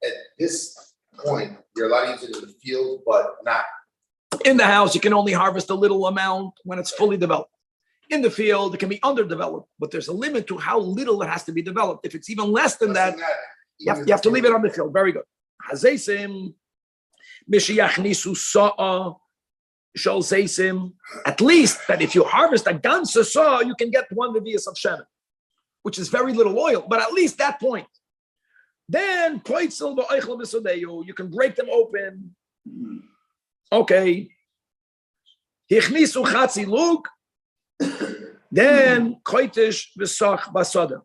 at this point you're allowed to use it in the field, but not in the house? You can only harvest a little amount when it's fully developed. In the field, it can be underdeveloped, but there's a limit to how little it has to be developed. If it's even less than that, you have to leave it on the field. Very good. At least that if you harvest a ganze saw, you can get 1 levius of shemen, which is very little oil, but at least that point. Then you can break them open. Okay. Then koitish v'sach basada.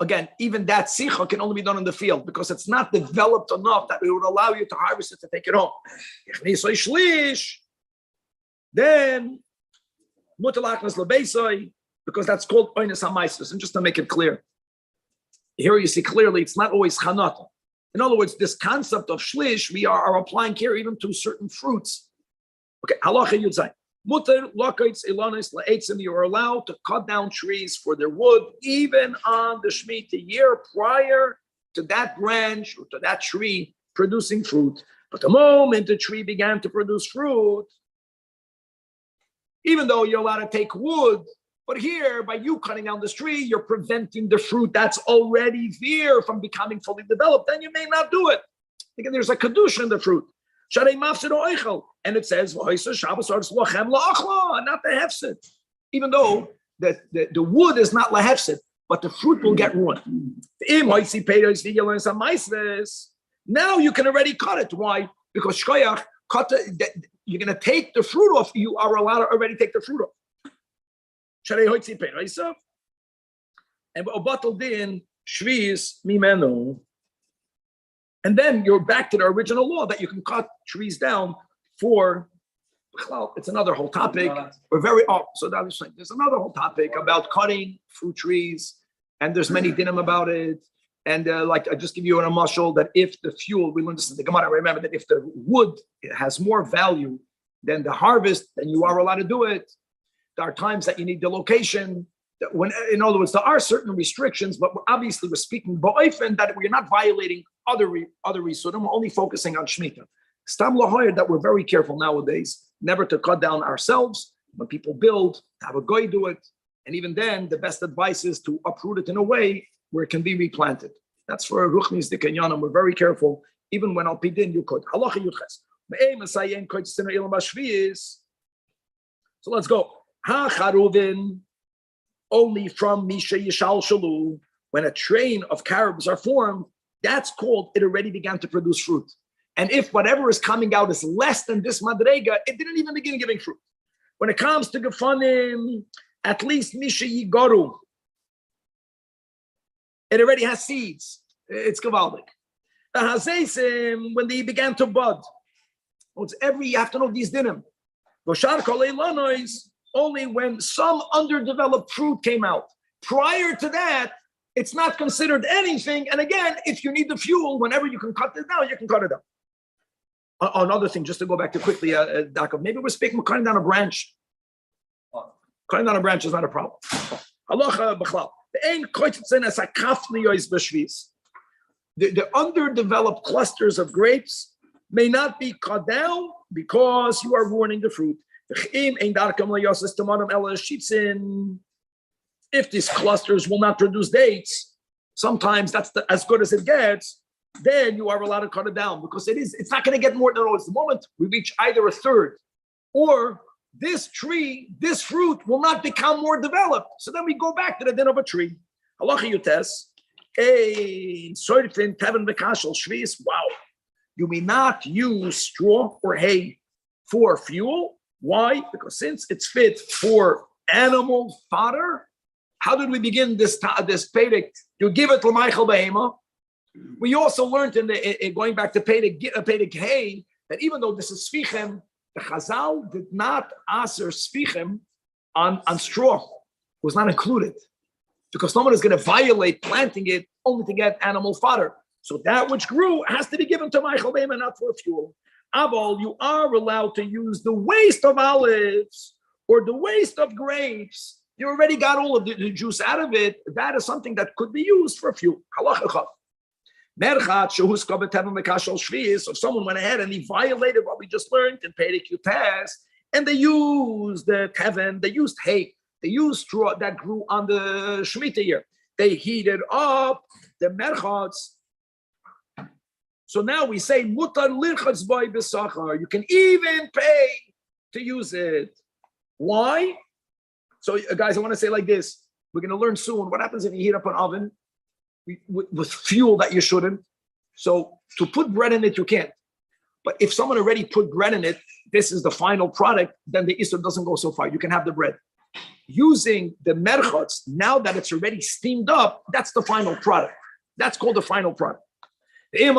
Again, even that sicha can only be done in the field because it's not developed enough that it would allow you to harvest it to take it home. Then mutalachnas lebeisai, because that's called oinus hamaisus. And just to make it clear, here you see clearly it's not always chanata. In other words, this concept of shlish we are applying here even to certain fruits. Okay, halacha yudzai. Mutter lokaitz ilanis la'etzim, you are allowed to cut down trees for their wood, even on the Shemitah year prior to that branch or to that tree producing fruit. But the moment the tree began to produce fruit, even though you're allowed to take wood, but here, by you cutting down this tree, you're preventing the fruit that's already there from becoming fully developed, then you may not do it. Again, there's a kedusha in the fruit. And it says, not the hefset. Even though the wood is not lahefset, but the fruit will get ruined. Now you can already cut it. Why? Because shkoyach, you're going to take the fruit off. You are allowed to already take the fruit off. And din shviz mimenu. And then you're back to the original law that you can cut trees down for, well, it's another whole topic. So that was there's another whole topic about cutting fruit trees, and there's many dinim about it. And like I just give you a mashal that if the fuel, we learned this in the Gemara, remember that if the wood has more value than the harvest, then you are allowed to do it. There are times that you need the location. When, in other words, there are certain restrictions, but obviously we're speaking ba'ofen that we're not violating other risudim. We're only focusing on Shemitah. Stam lahoyer that we're very careful nowadays, never to cut down ourselves. When people build, to have a goy do it, and even then, the best advice is to uproot it in a way where it can be replanted. That's for ruchnis de kenyanim. We're very careful, even when al pidin you could. Halacha yudches. So let's go. Ha charuvin. Only from Misha Yishal Shalu, when a train of carobs are formed, that's called it already began to produce fruit. And if whatever is coming out is less than this madrega, it didn't even begin giving fruit. When it comes to Gefanim, at least Misha Yigoru, it already has seeds. It's Gavaldik. The Hazeisim, when they began to bud, you have to know these dinim. Voshar Kolei Lanois, only when some underdeveloped fruit came out. Prior to that, it's not considered anything. And again, if you need the fuel, whenever you can cut it down, you can cut it down. Another thing, just to go back to quickly, Dakov, maybe we're speaking of cutting down a branch. Cutting down a branch is not a problem. Halacha b'chlal. the underdeveloped clusters of grapes may not be cut down because you are ruining the fruit. If these clusters will not produce dates, sometimes that's as good as it gets, then you are allowed to cut it down because it's not going to get more than it's the moment we reach either a third or this tree, this fruit will not become more developed. So then we go back to the din of a tree. Halacha yutes. Wow. You may not use straw or hay for fuel. Why? Because since it's fit for animal fodder, how did we begin this Pedic? You give it to Michael Behema. We also learned in going back to Pedic hay that even though this is Sfichem, the Chazal did not aser Sfichem on straw. It was not included. Because someone is going to violate planting it only to get animal fodder. So that which grew has to be given to Michael Behema, not for fuel. Aval, you are allowed to use the waste of olives or the waste of grapes. You already got all of the juice out of it. That is something that could be used for fuel. So if someone went ahead and he violated what we just learned in Pedic Yutes, and they used the teven, they used hay, they used straw that grew on the Shemitah year. They heated up the merchats. So now we say, mutar lirchatz boy b'sachar. You can even pay to use it. Why? So guys, I want to say like this. We're going to learn soon. What happens if you heat up an oven with fuel that you shouldn't? So to put bread in it, you can't. But if someone already put bread in it, this is the final product, then the Isur doesn't go so far. You can have the bread. Using the merchats, now that it's already steamed up, that's the final product. That's called the final product. Then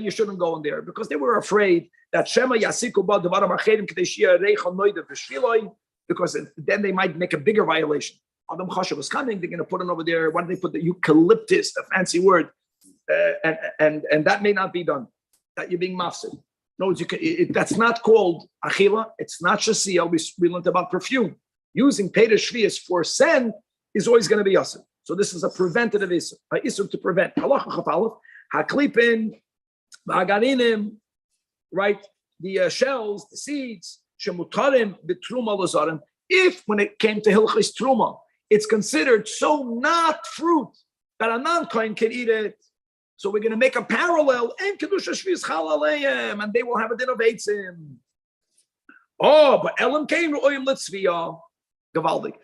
you shouldn't go in there because they were afraid that Shema Yasiku ba devarim acherim k'dei sheyeh reicha noida v'shviloi, because then they might make a bigger violation. Adam Chashav was coming, they're going to put it over there. Why do they put the eucalyptus, a fancy word, and that may not be done. That you're being mafsid. No, that's not called achila. It's not shasiyah. We learned about perfume. Using peder shvius for scent is always going to be yasir. So this is a preventative isur, isur to prevent. Halacha chafalef, haklipin, hagarinim, right? The shells, the seeds, shemutarim b'truma lazarim. If when it came to hilchis truma, it's considered so not fruit that a non-kohen can eat it. So we're going to make a parallel, and kedusha shvius chal aleim, and they will have a din of eitzim. Oh, but elam came ro'im litzviyah.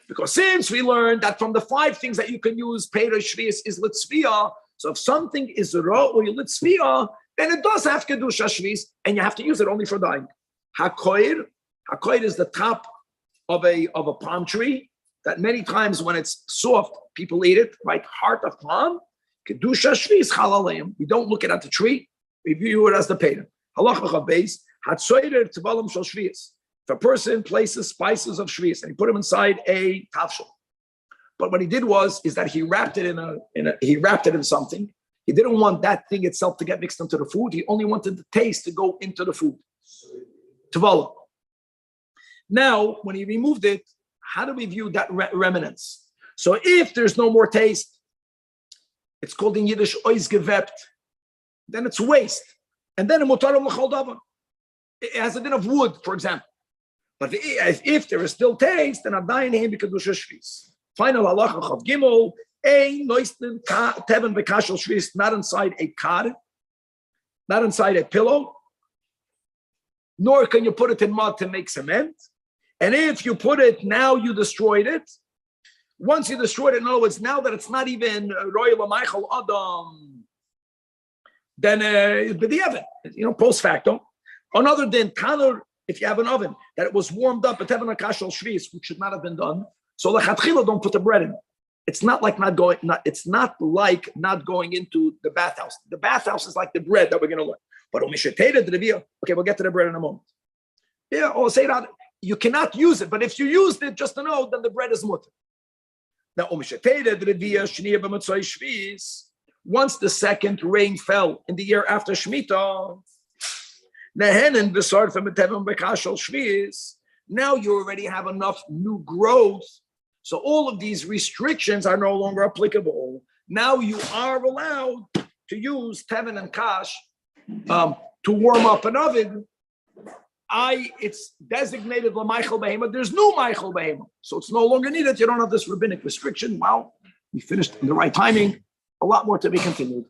Because since we learned that from the 5 things that you can use, Peder Shvius is Litzviyah. So if something is Ra'oi Litzviyah, then it does have Kedusha Shvius, and you have to use it only for dyeing. Hakoir is the top of a palm tree that many times when it's soft, people eat it, right? Heart of palm. Kedusha Shvius Chalalayim. We don't look at the tree, we view it as the Peder. Halacha Chabeis, Hatzoider Tvalam Shal Shvius. If a person places spices of shvius and he put them inside a tafshel, but what he did is that he wrapped it in something. He didn't want that thing itself to get mixed into the food. He only wanted the taste to go into the food. Tvala. Now, when he removed it, how do we view that remnants? So if there's no more taste, it's called in Yiddish ois gewebt. Then it's waste, and then a mutarim l'chol davar. It has a din of wood, for example. But if there is still taste, then Adayin him b'kedusha shvis. Final halacha chav gimel ein noisten teven v'kashel shvis, not inside a cot, not inside a pillow, nor can you put it in mud to make cement. And if you put it, now you destroyed it. Once you destroyed it, in other words, now that it's not even royal Michael Adam, then b'diavad, post facto. Another than tanur. If you have an oven that it was warmed up, which should not have been done, so lechatchila don't put the bread in. It's not like not going into the bathhouse. The bathhouse is like the bread that we're going to learn. But okay, we'll get to the bread in a moment. Yeah, or say that you cannot use it, but if you used it just to know, then the bread is mutter. Now, once the second rain fell in the year after Shemitah, now you already have enough new growth. So all of these restrictions are no longer applicable. now you are allowed to use Tevin and Kash to warm up an oven. It's designated L'Maichel Behema. There's no Maichel Behema. So it's no longer needed. You don't have this rabbinic restriction. Wow, we finished in the right timing. A lot more to be continued.